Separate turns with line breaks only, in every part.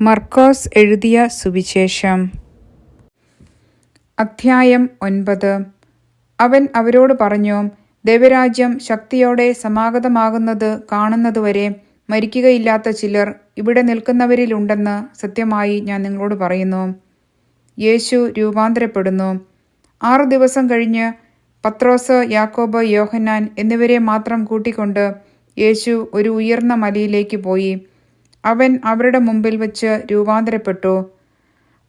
മർക്കോസ് എഴുതിയ സുവിശേഷം അധ്യായം 9. അവൻ അവരോട് പറഞ്ഞു, ദൈവരാജ്യം ശക്തിയോടെ സമാഗതമാകുന്നത് കാണുന്നതുവരെ മരിക്കുകയില്ലാത്ത ചിലർ ഇവിടെ നിൽക്കുന്നവരിലുണ്ടെന്ന് സത്യമായി ഞാൻ നിങ്ങളോട് പറയുന്നു. യേശു രൂപാന്തരപ്പെടുന്നു. 6 ദിവസം കഴിഞ്ഞ് പത്രോസ്, യാക്കോബ്, യോഹന്നാൻ എന്നിവരെ മാത്രം കൂട്ടിക്കൊണ്ട് യേശു ഒരു ഉയർന്ന മലയിലേക്ക് പോയി. അവൻ അവരുടെ മുമ്പിൽ വച്ച് രൂപാന്തരപ്പെട്ടു.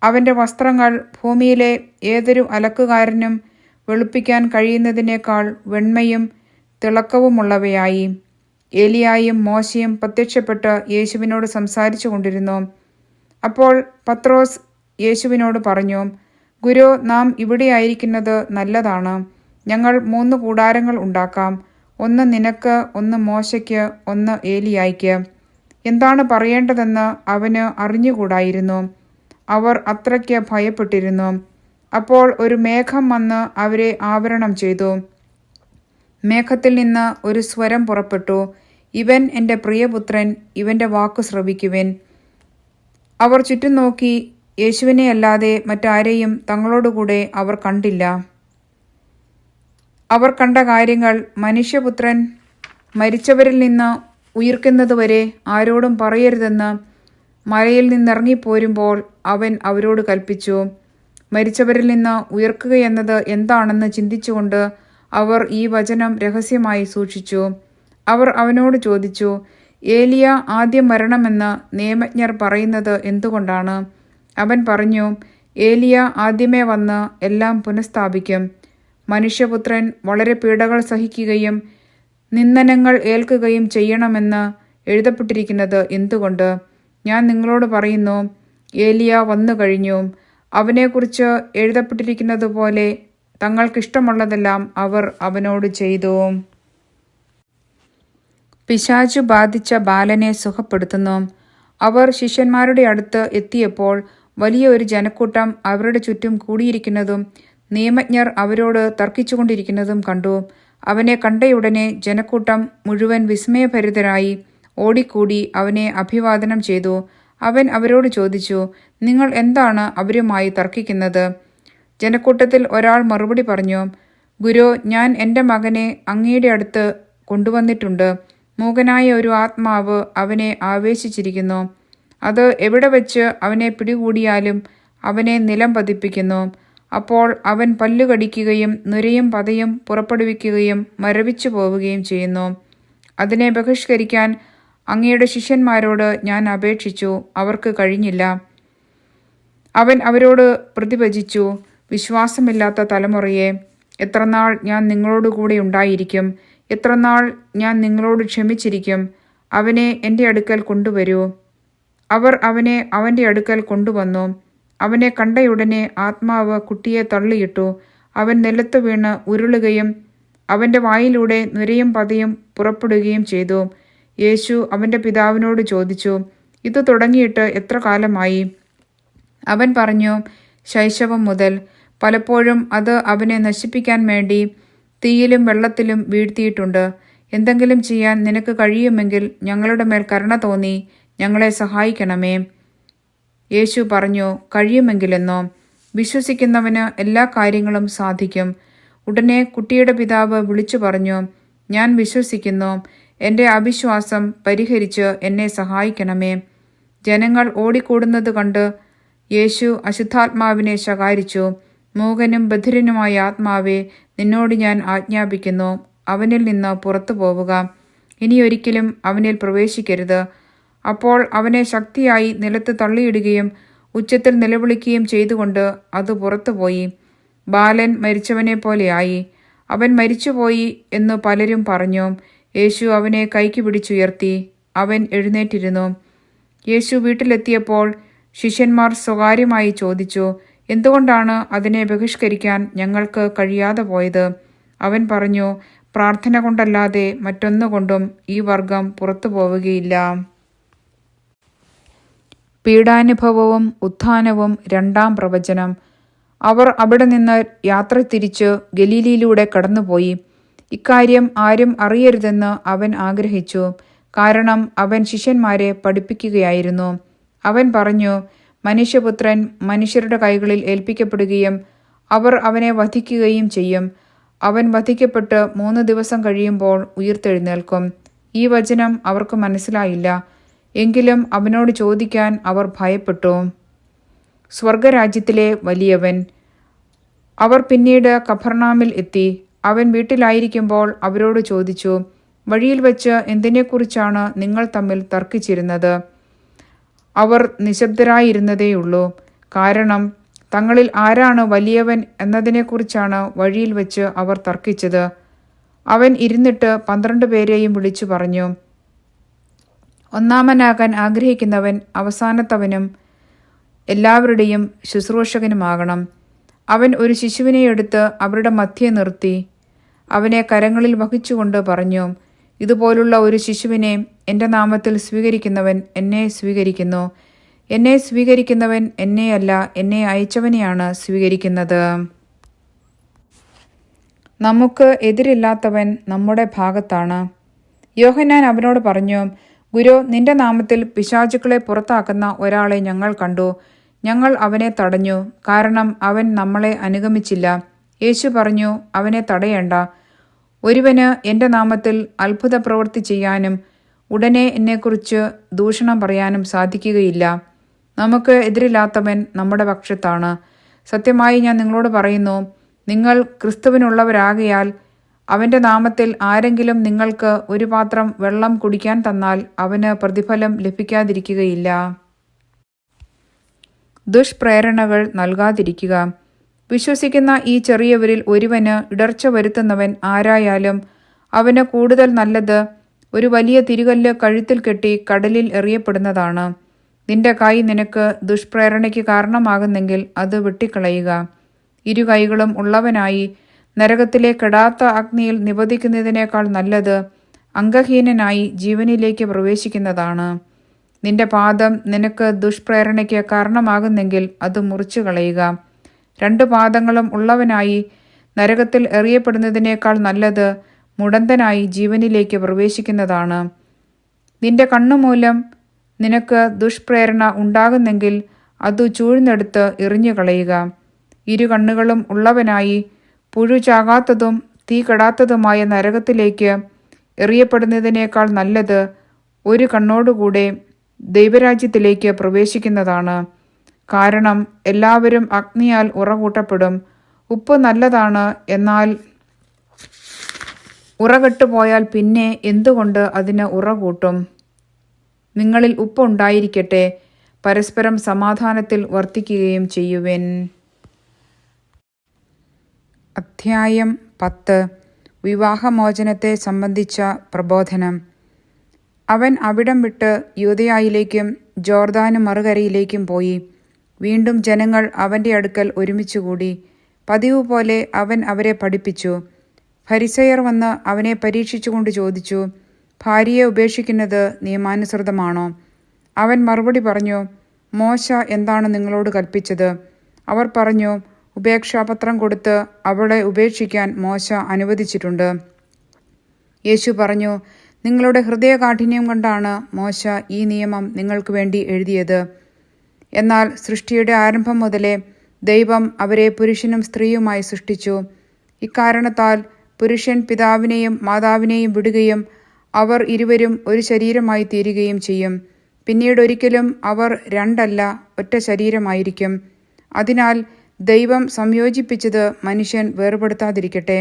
അവൻ്റെ വസ്ത്രങ്ങൾ ഭൂമിയിലെ ഏതൊരു അലക്കുകാരനും വെളുപ്പിക്കാൻ കഴിയുന്നതിനേക്കാൾ വെണ്മയും തിളക്കവുമുള്ളവയായി. ഏലിയായും മോശയും പ്രത്യക്ഷപ്പെട്ട് യേശുവിനോട് സംസാരിച്ചു കൊണ്ടിരുന്നു. അപ്പോൾ പത്രോസ് യേശുവിനോട് പറഞ്ഞു, ഗുരു, നാം ഇവിടെയായിരിക്കുന്നത് നല്ലതാണ്. ഞങ്ങൾ 3 കൂടാരങ്ങൾ ഉണ്ടാക്കാം. ഒന്ന് നിനക്ക്, ഒന്ന് മോശയ്ക്ക്, ഒന്ന് ഏലിയായ്ക്ക്. എന്താണ് പറയേണ്ടതെന്ന് അവന് അറിഞ്ഞുകൂടായിരുന്നു. അവർ അത്രയ്ക്ക് ഭയപ്പെട്ടിരുന്നു. അപ്പോൾ ഒരു മേഘം വന്ന് അവരെ ആവരണം ചെയ്തു. മേഘത്തിൽ നിന്ന് ഒരു സ്വരം പുറപ്പെട്ടു, ഇവൻ എൻ്റെ പ്രിയപുത്രൻ, ഇവൻ്റെ വാക്കു ശ്രവിക്കുവിൻ. അവർ ചുറ്റും നോക്കി. യേശുവിനെ അല്ലാതെ മറ്റാരെയും തങ്ങളോടുകൂടെ അവർ കണ്ടില്ല. അവർ കണ്ട കാര്യങ്ങൾ മനുഷ്യപുത്രൻ മരിച്ചവരിൽ നിന്ന് ഉയിർക്കുന്നതുവരെ ആരോടും പറയരുതെന്ന് മലയിൽ നിന്നിറങ്ങിപ്പോരുമ്പോൾ അവൻ അവരോട് കൽപ്പിച്ചു. മരിച്ചവരിൽ നിന്ന് ഉയർക്കുകയെന്നത് എന്താണെന്ന് ചിന്തിച്ചുകൊണ്ട് അവർ ഈ വചനം രഹസ്യമായി സൂക്ഷിച്ചു. അവർ അവനോട് ചോദിച്ചു, ഏലിയ ആദ്യം വരണമെന്ന് നിയമജ്ഞർ പറയുന്നത് എന്തുകൊണ്ടാണ്? അവൻ പറഞ്ഞു, ഏലിയ ആദ്യമേ വന്ന് എല്ലാം പുനഃസ്ഥാപിക്കും. മനുഷ്യപുത്രൻ വളരെ പീഡകൾ സഹിക്കുകയും നിന്ദനങ്ങൾ ഏൽക്കുകയും ചെയ്യണമെന്ന് എഴുതപ്പെട്ടിരിക്കുന്നത് എന്തുകൊണ്ട്? ഞാൻ നിങ്ങളോട് പറയുന്നു, ഏലിയ വന്നു കഴിഞ്ഞു. അവനെക്കുറിച്ച് എഴുതപ്പെട്ടിരിക്കുന്നത് പോലെ തങ്ങൾക്കിഷ്ടമുള്ളതെല്ലാം അവർ അവനോട് ചെയ്തു. പിശാചു ബാധിച്ച ബാലനെ സുഖപ്പെടുത്തുന്നു. അവർ ശിഷ്യന്മാരുടെ അടുത്ത് എത്തിയപ്പോൾ വലിയ ഒരു ജനക്കൂട്ടം അവരുടെ ചുറ്റും കൂടിയിരിക്കുന്നതും നിയമജ്ഞർ അവരോട് തർക്കിച്ചുകൊണ്ടിരിക്കുന്നതും കണ്ടു. അവനെ കണ്ടയുടനെ ജനക്കൂട്ടം മുഴുവൻ വിസ്മയഭരിതരായി ഓടിക്കൂടി അവനെ അഭിവാദനം ചെയ്തു. അവൻ അവരോട് ചോദിച്ചു, നിങ്ങൾ എന്താണ് അവരുമായി തർക്കിക്കുന്നത്? ജനക്കൂട്ടത്തിൽ ഒരാൾ മറുപടി പറഞ്ഞു, ഗുരു, ഞാൻ എൻ്റെ മകനെ അങ്ങയുടെ അടുത്ത് കൊണ്ടുവന്നിട്ടുണ്ട്. മൂകനായ ഒരു ആത്മാവ് അവനെ ആവേശിച്ചിരിക്കുന്നു. അത് എവിടെ വെച്ച് അവനെ പിടികൂടിയാലും അവനെ നിലം പതിപ്പിക്കുന്നു. അപ്പോൾ അവൻ പല്ലുകടിക്കുകയും നുരയും പതയും പുറപ്പെടുവിക്കുകയും മരവിച്ചു പോവുകയും ചെയ്യുന്നു. അതിനെ ബഹിഷ്കരിക്കാൻ അങ്ങയുടെ ശിഷ്യന്മാരോട് ഞാൻ അപേക്ഷിച്ചു, അവർക്ക് കഴിഞ്ഞില്ല. അവൻ അവരോട് പ്രതിവചിച്ചു, വിശ്വാസമില്ലാത്ത തലമുറയെ, എത്രനാൾ ഞാൻ നിങ്ങളോടുകൂടെ ഉണ്ടായിരിക്കും? എത്രനാൾ ഞാൻ നിങ്ങളോട് ക്ഷമിച്ചിരിക്കും? അവനെ എൻ്റെ അടുക്കൽ കൊണ്ടുവരൂ. അവർ അവനെ അവൻ്റെ അടുക്കൽ കൊണ്ടുവന്നു. അവനെ കണ്ടയുടനെ ആത്മാവ് കുട്ടിയെ തള്ളിയിട്ടു. അവൻ നിലത്ത് വീണ് ഉരുളുകയും അവൻ്റെ വായിലൂടെ നുരയും പതയും പുറപ്പെടുകയും ചെയ്തു. യേശു അവൻ്റെ പിതാവിനോട് ചോദിച്ചു, ഇത് തുടങ്ങിയിട്ട് എത്ര കാലമായി? അവൻ പറഞ്ഞു, ശൈശവം മുതൽ. പലപ്പോഴും അത് അവനെ നശിപ്പിക്കാൻ വേണ്ടി തീയിലും വെള്ളത്തിലും വീഴ്ത്തിയിട്ടുണ്ട്. എന്തെങ്കിലും ചെയ്യാൻ നിനക്ക് കഴിയുമെങ്കിൽ ഞങ്ങളുടെ മേൽ കരുണ തോന്നി ഞങ്ങളെ സഹായിക്കണമേ. യേശു പറഞ്ഞു, കഴിയുമെങ്കിലെന്നോ? വിശ്വസിക്കുന്നവന് എല്ലാ കാര്യങ്ങളും സാധിക്കും. ഉടനെ കുട്ടിയുടെ പിതാവ് വിളിച്ചു പറഞ്ഞു, ഞാൻ വിശ്വസിക്കുന്നു. എൻ്റെ അവിശ്വാസം പരിഹരിച്ച് എന്നെ സഹായിക്കണമേ. ജനങ്ങൾ ഓടിക്കൂടുന്നത് കണ്ട് യേശു അശുദ്ധാത്മാവിനെ ശകാരിച്ചു. മൂകനും ബധിരനുമായ ആത്മാവെ, നിന്നോട് ഞാൻ ആജ്ഞാപിക്കുന്നു, അവനിൽ നിന്ന് പുറത്തു പോവുക. ഇനിയൊരിക്കലും അവനിൽ പ്രവേശിക്കരുത്. അപ്പോൾ അവനെ ശക്തിയായി നിലത്ത് തള്ളിയിടുകയും ഉച്ചത്തിൽ നിലവിളിക്കുകയും ചെയ്തുകൊണ്ട് അത് പുറത്തുപോയി. ബാലൻ മരിച്ചവനെ പോലെയായി. അവൻ മരിച്ചുപോയി എന്ന് പലരും പറഞ്ഞു. യേശു അവനെ കൈക്ക് പിടിച്ചുയർത്തി. അവൻ എഴുന്നേറ്റിരുന്നു. യേശു വീട്ടിലെത്തിയപ്പോൾ ശിഷ്യന്മാർ സ്വകാര്യമായി ചോദിച്ചു, എന്തുകൊണ്ടാണ് അതിനെ ബഹിഷ്കരിക്കാൻ ഞങ്ങൾക്ക് കഴിയാതെ പോയത്? അവൻ പറഞ്ഞു, പ്രാർത്ഥന കൊണ്ടല്ലാതെ മറ്റൊന്നുകൊണ്ടും ഈ വർഗം പുറത്തു പോവുകയില്ല. പീഡാനുഭവവും ഉത്ഥാനവും 2-ാം പ്രവചനം. അവർ അവിടെ നിന്ന് യാത്ര തിരിച്ച് ഗലീലയിലൂടെ കടന്നുപോയി. ഇക്കാര്യം ആരും അറിയരുതെന്ന് അവൻ ആഗ്രഹിച്ചു. കാരണം അവൻ ശിഷ്യന്മാരെ പഠിപ്പിക്കുകയായിരുന്നു. അവൻ പറഞ്ഞു, മനുഷ്യപുത്രൻ മനുഷ്യരുടെ കൈകളിൽ ഏൽപ്പിക്കപ്പെടുകയും അവർ അവനെ വധിക്കുകയും ചെയ്യും. അവൻ വധിക്കപ്പെട്ട് 3 ദിവസം കഴിയുമ്പോൾ ഉയിർത്തെഴുന്നേൽക്കും. ഈ വചനം അവർക്ക് മനസ്സിലായില്ല. എങ്കിലും അവനോട് ചോദിക്കാൻ അവർ ഭയപ്പെട്ടു. സ്വർഗരാജ്യത്തിലെ വലിയവൻ. അവർ പിന്നീട് കഫർനാമിൽ എത്തി. അവൻ വീട്ടിലായിരിക്കുമ്പോൾ അവരോട് ചോദിച്ചു, വഴിയിൽ വച്ച് എന്തിനെക്കുറിച്ചാണ് നിങ്ങൾ തമ്മിൽ തർക്കിച്ചിരുന്നത്? അവർ നിശബ്ദരായിരുന്നതേയുള്ളൂ. കാരണം തങ്ങളിൽ ആരാണ് വലിയവൻ എന്നതിനെക്കുറിച്ചാണ് വഴിയിൽ വച്ച് അവർ തർക്കിച്ചത്. അവൻ ഇരുന്നിട്ട് 12 പേരെയും വിളിച്ചു പറഞ്ഞു, ഒന്നാമനാകാൻ ആഗ്രഹിക്കുന്നവൻ അവസാനത്തവനും എല്ലാവരുടെയും ശുശ്രൂഷകനുമാകണം. അവൻ ഒരു ശിശുവിനെ എടുത്ത് അവരുടെ മധ്യേ നിർത്തി അവനെ കരങ്ങളിൽ വഹിച്ചുകൊണ്ട് പറഞ്ഞു, ഇതുപോലുള്ള ഒരു ശിശുവിനെ എൻ്റെ നാമത്തിൽ സ്വീകരിക്കുന്നവൻ എന്നെ സ്വീകരിക്കുന്നു. എന്നെ സ്വീകരിക്കുന്നവൻ എന്നെയല്ല, എന്നെ അയച്ചവനെയാണ് സ്വീകരിക്കുന്നത്. നമുക്ക് എതിരില്ലാത്തവൻ നമ്മുടെ ഭാഗത്താണ്. യോഹന്നാൻ അവനോട് പറഞ്ഞു, ഗുരു, നിന്റെ നാമത്തിൽ പിശാചുക്കളെ പുറത്താക്കുന്ന ഒരാളെ ഞങ്ങൾ കണ്ടു. ഞങ്ങൾ അവനെ തടഞ്ഞു, കാരണം അവൻ നമ്മളെ അനുഗമിച്ചില്ല. യേശു പറഞ്ഞു, അവനെ തടയേണ്ട. ഒരുവന് എൻ്റെ നാമത്തിൽ അത്ഭുത പ്രവൃത്തി ചെയ്യാനും ഉടനെ എന്നെക്കുറിച്ച് ദൂഷണം പറയാനും സാധിക്കുകയില്ല. നമുക്ക് എതിരില്ലാത്തവൻ നമ്മുടെ പക്ഷത്താണ്. സത്യമായി ഞാൻ നിങ്ങളോട് പറയുന്നു, നിങ്ങൾ ക്രിസ്തുവിനുള്ളവരാകയാൽ അവൻ്റെ നാമത്തിൽ ആരെങ്കിലും നിങ്ങൾക്ക് ഒരു പാത്രം വെള്ളം കുടിക്കാൻ തന്നാൽ അവന് പ്രതിഫലം ലഭിക്കാതിരിക്കുകയില്ല. ദുഷ്പ്രേരണകൾ നൽകാതിരിക്കുക. വിശ്വസിക്കുന്ന ഈ ചെറിയവരിൽ ഒരുവന് ഇടർച്ച വരുത്തുന്നവൻ ആരായാലും അവന് കൂടുതൽ നല്ലത് ഒരു വലിയ തിരുകല്ല് കഴുത്തിൽ കെട്ടി കടലിൽ എറിയപ്പെടുന്നതാണ്. നിന്റെ കൈ നിനക്ക് ദുഷ്പ്രേരണയ്ക്ക് കാരണമാകുന്നെങ്കിൽ അത് വെട്ടിക്കളയുക. 2 കൈകളും ഉള്ളവനായി നരകത്തിലെ കെടാത്ത അഗ്നിയിൽ നിപതിക്കുന്നതിനേക്കാൾ നല്ലത് അംഗഹീനനായി ജീവനിലേക്ക് പ്രവേശിക്കുന്നതാണ്. നിന്റെ പാദം നിനക്ക് ദുഷ്പ്രേരണയ്ക്ക് കാരണമാകുന്നെങ്കിൽ അത് മുറിച്ചു കളയുക. 2 പാദങ്ങളും ഉള്ളവനായി നരകത്തിൽ എറിയപ്പെടുന്നതിനേക്കാൾ നല്ലത് മുടന്തനായി ജീവനിലേക്ക് പ്രവേശിക്കുന്നതാണ്. നിന്റെ കണ്ണുമൂലം നിനക്ക് ദുഷ്പ്രേരണ ഉണ്ടാകുന്നെങ്കിൽ അത് ചൂഴ്ന്നെടുത്ത് എറിഞ്ഞു കളയുക. 2 കണ്ണുകളും ഉള്ളവനായി പുഴു ചാകാത്തതും തീ കെടാത്തതുമായ നരകത്തിലേക്ക് എറിയപ്പെടുന്നതിനേക്കാൾ നല്ലത് ഒരു കണ്ണോടുകൂടെ ദൈവരാജ്യത്തിലേക്ക് പ്രവേശിക്കുന്നതാണ്. കാരണം എല്ലാവരും അഗ്നിയാൽ ഉറകൂട്ടപ്പെടും. ഉപ്പ് നല്ലതാണ്, എന്നാൽ ഉറകെട്ടുപോയാൽ പിന്നെ എന്തുകൊണ്ട് അതിന് ഉറകൂട്ടും? നിങ്ങളിൽ ഉപ്പ് ഉണ്ടായിരിക്കട്ടെ, പരസ്പരം സമാധാനത്തിൽ വർത്തിക്കുകയും ചെയ്യുവിൻ. അധ്യായം 10. വിവാഹമോചനത്തെ സംബന്ധിച്ച പ്രബോധനം. അവൻ അവിടം വിട്ട് യൂദയായിലേക്കും ജോർദാന് മറുകരയിലേക്കും പോയി. വീണ്ടും ജനങ്ങൾ അവൻ്റെ അടുക്കൽ ഒരുമിച്ചുകൂടി. പതിവ് പോലെ അവൻ അവരെ പഠിപ്പിച്ചു. ഫരിസയർ വന്ന് അവനെ പരീക്ഷിച്ചുകൊണ്ട് ചോദിച്ചു, ഭാര്യയെ ഉപേക്ഷിക്കുന്നത് നിയമാനുസൃതമാണോ? അവൻ മറുപടി പറഞ്ഞു, മോശ എന്താണ് നിങ്ങളോട് കൽപ്പിച്ചത്? അവർ പറഞ്ഞു, ഉപേക്ഷാപത്രം കൊടുത്ത് അവളെ ഉപേക്ഷിക്കാൻ മോശ അനുവദിച്ചിട്ടുണ്ട്. യേശു പറഞ്ഞു, നിങ്ങളുടെ ഹൃദയകാഠിന്യം കൊണ്ടാണ് മോശ ഈ നിയമം നിങ്ങൾക്ക് വേണ്ടി എഴുതിയത്. എന്നാൽ സൃഷ്ടിയുടെ ആരംഭം മുതലേ ദൈവം അവരെ പുരുഷനും സ്ത്രീയുമായി സൃഷ്ടിച്ചു. ഇക്കാരണത്താൽ പുരുഷൻ പിതാവിനെയും മാതാവിനെയും വിടുകയും അവർ ഇരുവരും ഒരു ശരീരമായി തീരുകയും ചെയ്യും. പിന്നീട് ഒരിക്കലും അവർ രണ്ടല്ല, ഒറ്റ ശരീരമായിരിക്കും. അതിനാൽ ദൈവം സംയോജിപ്പിച്ചത് മനുഷ്യൻ വേർപെടുത്താതിരിക്കട്ടെ.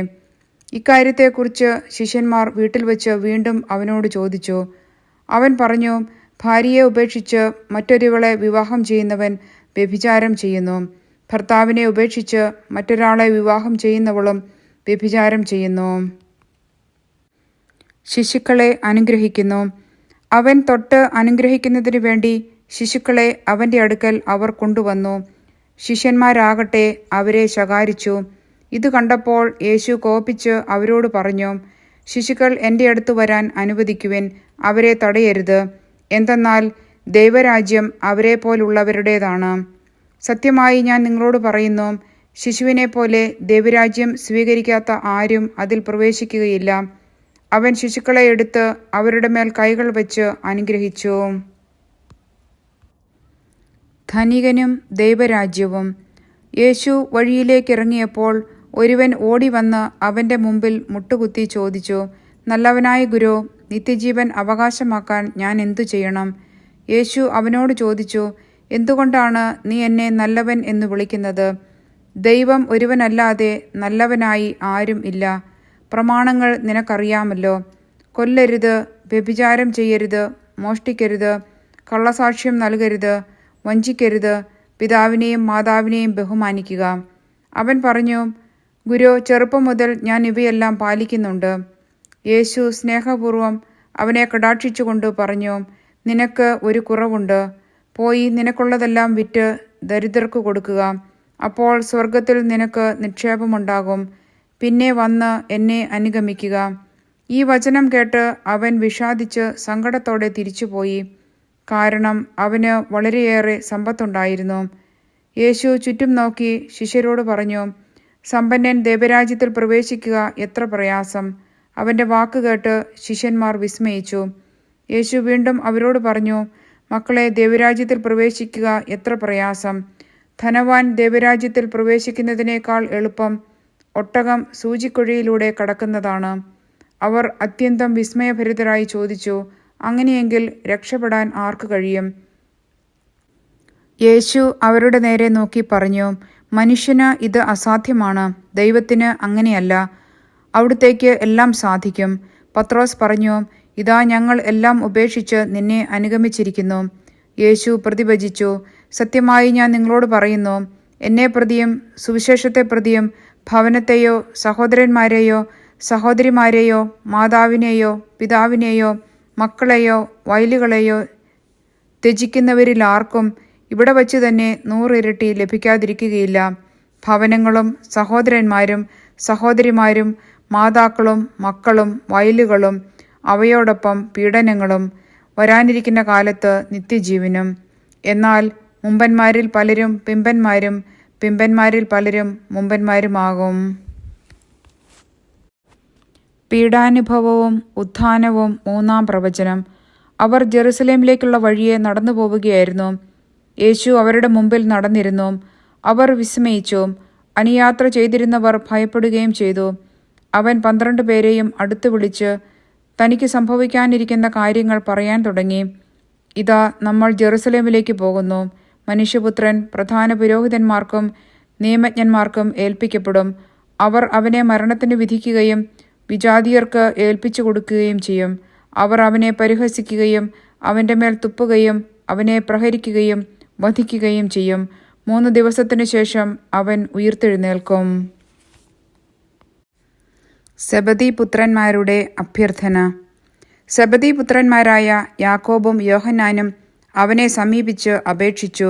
ഇക്കാര്യത്തെക്കുറിച്ച് ശിഷ്യന്മാർ വീട്ടിൽ വെച്ച് വീണ്ടും അവനോട് ചോദിച്ചു. അവൻ പറഞ്ഞു, ഭാര്യയെ ഉപേക്ഷിച്ച് മറ്റൊരുവളെ വിവാഹം ചെയ്യുന്നവൻ വ്യഭിചാരം ചെയ്യുന്നു. ഭർത്താവിനെ ഉപേക്ഷിച്ച് മറ്റൊരാളെ വിവാഹം ചെയ്യുന്നവളും വ്യഭിചാരം ചെയ്യുന്നു. ശിശുക്കളെ അനുഗ്രഹിക്കുന്നു. അവൻ തൊട്ട് അനുഗ്രഹിക്കുന്നതിനു വേണ്ടി ശിശുക്കളെ അവൻ്റെ അടുക്കൽ അവർ കൊണ്ടുവന്നു. ശിഷ്യന്മാരാകട്ടെ അവരെ ശകാരിച്ചു. ഇത് കണ്ടപ്പോൾ യേശു കോപിച്ച് അവരോട് പറഞ്ഞു, ശിശുക്കൾ എൻ്റെ അടുത്ത് വരാൻ അനുവദിക്കുവിൻ, അവരെ തടയരുത്. എന്തെന്നാൽ ദൈവരാജ്യം അവരെ പോലുള്ളവരുടേതാണ്. സത്യമായി ഞാൻ നിങ്ങളോട് പറയുന്നു, ശിശുവിനെപ്പോലെ ദൈവരാജ്യം സ്വീകരിക്കാത്ത ആരും അതിൽ പ്രവേശിക്കുകയില്ല. അവൻ ശിശുക്കളെ എടുത്ത് അവരുടെ മേൽ കൈകൾ വെച്ച് അനുഗ്രഹിച്ചു. ധനികനും ദൈവരാജ്യവും. യേശു വഴിയിലേക്കിറങ്ങിയപ്പോൾ ഒരുവൻ ഓടിവന്ന് അവൻ്റെ മുമ്പിൽ മുട്ടുകുത്തി ചോദിച്ചു, നല്ലവനായ ഗുരു, നിത്യജീവൻ അവകാശമാക്കാൻ ഞാൻ എന്തു ചെയ്യണം? യേശു അവനോട് ചോദിച്ചു, എന്തുകൊണ്ടാണ് നീ എന്നെ നല്ലവൻ എന്ന് വിളിക്കുന്നത്? ദൈവം ഒരുവനല്ലാതെ നല്ലവനായി ആരും ഇല്ല. പ്രമാണങ്ങൾ നിനക്കറിയാമല്ലോ. കൊല്ലരുത്, വ്യഭിചാരം ചെയ്യരുത്, മോഷ്ടിക്കരുത്, കള്ളസാക്ഷ്യം നൽകരുത്, വഞ്ചിക്കരുത്, പിതാവിനെയും മാതാവിനെയും ബഹുമാനിക്കുക. അവൻ പറഞ്ഞു, ഗുരു, ചെറുപ്പം മുതൽ ഞാൻ ഇവയെല്ലാം പാലിക്കുന്നുണ്ട്. യേശു സ്നേഹപൂർവ്വം അവനെ കടാക്ഷിച്ചുകൊണ്ട് പറഞ്ഞു, നിനക്ക് ഒരു കുറവുണ്ട്. പോയി നിനക്കുള്ളതെല്ലാം വിറ്റ് ദരിദ്രർക്ക് കൊടുക്കുക. അപ്പോൾ സ്വർഗത്തിൽ നിനക്ക് നിക്ഷേപമുണ്ടാകും. പിന്നെ വന്ന് എന്നെ അനുഗമിക്കുക. ഈ വചനം കേട്ട് അവൻ വിഷാദിച്ച് സങ്കടത്തോടെ തിരിച്ചുപോയി. കാരണം അവന് വളരെയേറെ സമ്പത്തുണ്ടായിരുന്നു. യേശു ചുറ്റും നോക്കി ശിഷ്യരോട് പറഞ്ഞു, സമ്പന്നൻ ദൈവരാജ്യത്തിൽ പ്രവേശിക്കുക എത്ര പ്രയാസം! അവൻ്റെ വാക്ക് കേട്ട് ശിഷ്യന്മാർ വിസ്മയിച്ചു. യേശു വീണ്ടും അവരോട് പറഞ്ഞു, മക്കളെ, ദൈവരാജ്യത്തിൽ പ്രവേശിക്കുക എത്ര പ്രയാസം! ധനവാൻ ദൈവരാജ്യത്തിൽ പ്രവേശിക്കുന്നതിനേക്കാൾ എളുപ്പം ഒട്ടകം സൂചിക്കുഴയിലൂടെ കടക്കുന്നതാണ്. അവർ അത്യന്തം വിസ്മയഭരിതരായി ചോദിച്ചു, അങ്ങനെയെങ്കിൽ രക്ഷപ്പെടാൻ ആർക്ക് കഴിയും? യേശു അവരുടെ നേരെ നോക്കി പറഞ്ഞു, മനുഷ്യന് ഇത് അസാധ്യമാണ്, ദൈവത്തിന് അങ്ങനെയല്ല. അവിടുത്തേക്ക് എല്ലാം സാധിക്കും. പത്രോസ് പറഞ്ഞു, ഇതാ ഞങ്ങൾ എല്ലാം ഉപേക്ഷിച്ച് നിന്നെ അനുഗമിച്ചിരിക്കുന്നു. യേശു പ്രതിഭജിച്ചു, സത്യമായി ഞാൻ നിങ്ങളോട് പറയുന്നു, എന്നെ പ്രതിയും സുവിശേഷത്തെ പ്രതിയും ഭവനത്തെയോ സഹോദരന്മാരെയോ സഹോദരിമാരെയോ മാതാവിനെയോ പിതാവിനെയോ മക്കളെയോ വയലുകളെയോ ത്യജിക്കുന്നവരിലാർക്കും ഇവിടെ വച്ച് തന്നെ 100 ഇരട്ടി ലഭിക്കാതിരിക്കുകയില്ല. ഭവനങ്ങളും സഹോദരന്മാരും സഹോദരിമാരും മാതാക്കളും മക്കളും വയലുകളും അവയോടൊപ്പം പീഡനങ്ങളും വരാനിരിക്കുന്ന കാലത്ത് നിത്യജീവനും. എന്നാൽ മുമ്പന്മാരിൽ പലരും പിമ്പന്മാരും പിമ്പന്മാരിൽ പലരും മുമ്പന്മാരുമാകും. പീഡാനുഭവവും ഉത്ഥാനവും 3-ാം പ്രവചനം. അവർ ജെറുസലേമിലേക്കുള്ള വഴിയെ നടന്നു പോവുകയായിരുന്നു. യേശു അവരുടെ മുമ്പിൽ നടന്നിരുന്നു. അവർ വിസ്മയിച്ചു. അനുയാത്ര ചെയ്തിരുന്നവർ ഭയപ്പെടുകയും ചെയ്തു. അവൻ 12 പേരെയും അടുത്ത് വിളിച്ച് തനിക്ക് സംഭവിക്കാനിരിക്കുന്ന കാര്യങ്ങൾ പറയാൻ തുടങ്ങി. ഇതാ, നമ്മൾ ജെറുസലേമിലേക്ക് പോകുന്നു. മനുഷ്യപുത്രൻ പ്രധാന പുരോഹിതന്മാർക്കും നിയമജ്ഞന്മാർക്കും ഏൽപ്പിക്കപ്പെടും. അവർ അവനെ മരണത്തിന് വിധിക്കുകയും വിജാതിയർക്ക് ഏൽപ്പിച്ചു കൊടുക്കുകയും ചെയ്യും. അവർ അവനെ പരിഹസിക്കുകയും അവൻ്റെ മേൽ തുപ്പുകയും അവനെ പ്രഹരിക്കുകയും വധിക്കുകയും ചെയ്യും. 3 ദിവസത്തിനു ശേഷം അവൻ ഉയിർത്തെഴുന്നേൽക്കും. സെബദി പുത്രന്മാരുടെ അഭ്യർത്ഥന. സെബദി പുത്രന്മാരായ യാക്കോബും യോഹന്നാനും അവനെ സമീപിച്ച് അപേക്ഷിച്ചു,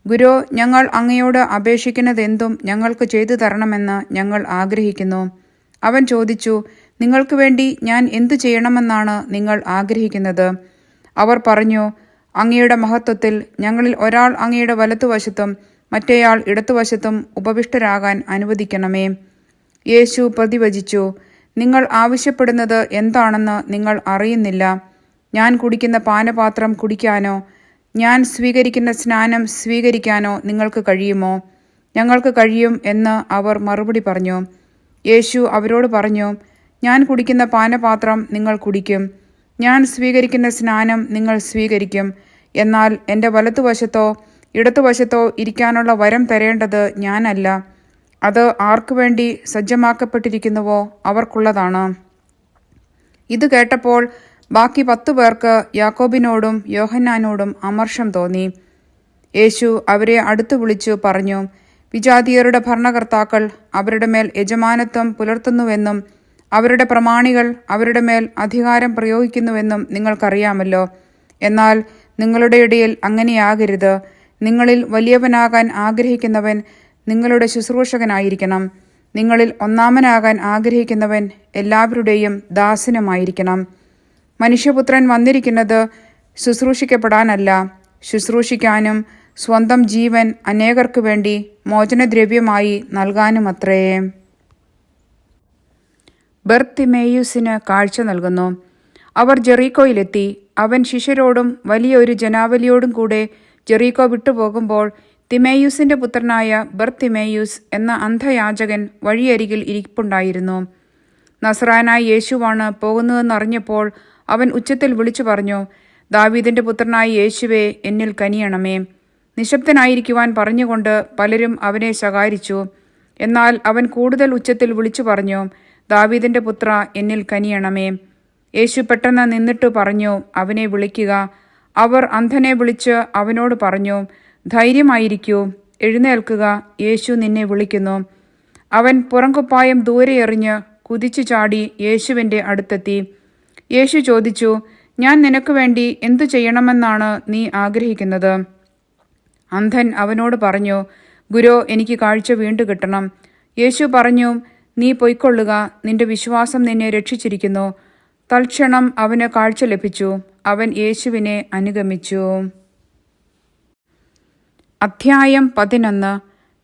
ഗുരു, ഞങ്ങൾ അങ്ങയോട് അപേക്ഷിക്കുന്നതെന്തും ഞങ്ങൾക്ക് ചെയ്തു തരണമെന്ന് ഞങ്ങൾ ആഗ്രഹിക്കുന്നു. അവൻ ചോദിച്ചു, നിങ്ങൾക്ക് വേണ്ടി ഞാൻ എന്തു ചെയ്യണമെന്നാണ് നിങ്ങൾ ആഗ്രഹിക്കുന്നത്? അവർ പറഞ്ഞു, അങ്ങയുടെ മഹത്വത്തിൽ ഞങ്ങളിൽ ഒരാൾ അങ്ങയുടെ വലത്തുവശത്തും മറ്റേയാൾ ഇടത്തുവശത്തും ഉപവിഷ്ടരാകാൻ അനുവദിക്കണമേ. യേശു പ്രതിവചിച്ചു, നിങ്ങൾ ആവശ്യപ്പെടുന്നത് എന്താണെന്ന് നിങ്ങൾ അറിയുന്നില്ല. ഞാൻ കുടിക്കുന്ന പാനപാത്രം കുടിക്കാനോ ഞാൻ സ്വീകരിക്കുന്ന സ്നാനം സ്വീകരിക്കാനോ നിങ്ങൾക്ക് കഴിയുമോ? ഞങ്ങൾക്ക് കഴിയും എന്ന് അവർ മറുപടി പറഞ്ഞു. യേശു അവരോട് പറഞ്ഞു, ഞാൻ കുടിക്കുന്ന പാനപാത്രം നിങ്ങൾ കുടിക്കും, ഞാൻ സ്വീകരിക്കുന്ന സ്നാനം നിങ്ങൾ സ്വീകരിക്കും. എന്നാൽ എൻ്റെ വലത്തുവശത്തോ ഇടത്തുവശത്തോ ഇരിക്കാനുള്ള വരം തരേണ്ടത് ഞാനല്ല, അത് ആർക്കു വേണ്ടി സജ്ജമാക്കപ്പെട്ടിരിക്കുന്നുവോ അവർക്കുള്ളതാണ്. ഇത് കേട്ടപ്പോൾ ബാക്കി 10 പേർക്ക് യാക്കോബിനോടും യോഹന്നാനോടും അമർഷം തോന്നി. യേശു അവരെ അടുത്തു വിളിച്ചു പറഞ്ഞു, വിജാതിയരുടെ ഭരണകർത്താക്കൾ അവരുടെ മേൽ യജമാനത്വം പുലർത്തുന്നുവെന്നും അവരുടെ പ്രമാണികൾ അവരുടെ മേൽ അധികാരം പ്രയോഗിക്കുന്നുവെന്നും നിങ്ങൾക്കറിയാമല്ലോ. എന്നാൽ നിങ്ങളുടെ ഇടയിൽ അങ്ങനെയാകരുത്. നിങ്ങളിൽ വലിയവനാകാൻ ആഗ്രഹിക്കുന്നവൻ നിങ്ങളുടെ ശുശ്രൂഷകനായിരിക്കണം. നിങ്ങളിൽ ഒന്നാമനാകാൻ ആഗ്രഹിക്കുന്നവൻ എല്ലാവരുടെയും ദാസനുമായിരിക്കണം. മനുഷ്യപുത്രൻ വന്നിരിക്കുന്നത് ശുശ്രൂഷിക്കപ്പെടാനല്ല, ശുശ്രൂഷിക്കാനും സ്വന്തം ജീവൻ അനേകർക്കു വേണ്ടി മോചനദ്രവ്യമായി നൽകാനുമത്രേ. ബർത്തിമേയുസിന് കാഴ്ച നൽകുന്നു. അവർ ജെറീക്കോയിലെത്തി. അവൻ ശിഷ്യരോടും വലിയൊരു ജനാവലിയോടും കൂടെ ജെറീക്കോ വിട്ടുപോകുമ്പോൾ തിമേയുസിന്റെ പുത്രനായ ബർത്തിമേയുസ് എന്ന അന്ധയാചകൻ വഴിയരികിൽ ഇരിപ്പുണ്ടായിരുന്നു. നസ്രായനായ യേശുവാണ് പോകുന്നതെന്നറിഞ്ഞപ്പോൾ അവൻ ഉച്ചത്തിൽ വിളിച്ചു പറഞ്ഞു, ദാവീദിന്റെ പുത്രനായ യേശുവേ, എന്നിൽ കനിയണമേ. നിശബ്ദനായിരിക്കുവാൻ പറഞ്ഞുകൊണ്ട് പലരും അവനെ ശകാരിച്ചു. എന്നാൽ അവൻ കൂടുതൽ ഉച്ചത്തിൽ വിളിച്ചു പറഞ്ഞു, ദാവീദിന്റെ പുത്ര, എന്നിൽ കനിയണമേ. യേശു പെട്ടെന്ന് നിന്നിട്ടു പറഞ്ഞു, അവനെ വിളിക്കുക. അവർ അന്ധനെ വിളിച്ച് അവനോട് പറഞ്ഞു, ധൈര്യമായിരിക്കൂ, എഴുന്നേൽക്കുക, യേശു നിന്നെ വിളിക്കുന്നു. അവൻ പുറംകുപ്പായം ദൂരെ എറിഞ്ഞ് കുതിച്ചു ചാടി യേശുവിൻ്റെ അടുത്തെത്തി. യേശു ചോദിച്ചു, ഞാൻ നിനക്ക് വേണ്ടി എന്തു ചെയ്യണമെന്നാണ് നീ ആഗ്രഹിക്കുന്നത്? അന്ധൻ അവനോട് പറഞ്ഞു, ഗുരോ, എനിക്ക് കാഴ്ച വീണ്ടു കിട്ടണം. യേശു പറഞ്ഞു, നീ പൊയ്ക്കൊള്ളുക, നിന്റെ വിശ്വാസം നിന്നെ രക്ഷിച്ചിരിക്കുന്നു. തൽക്ഷണം അവന് കാഴ്ച ലഭിച്ചു. അവൻ യേശുവിനെ അനുഗമിച്ചു. അധ്യായം 11.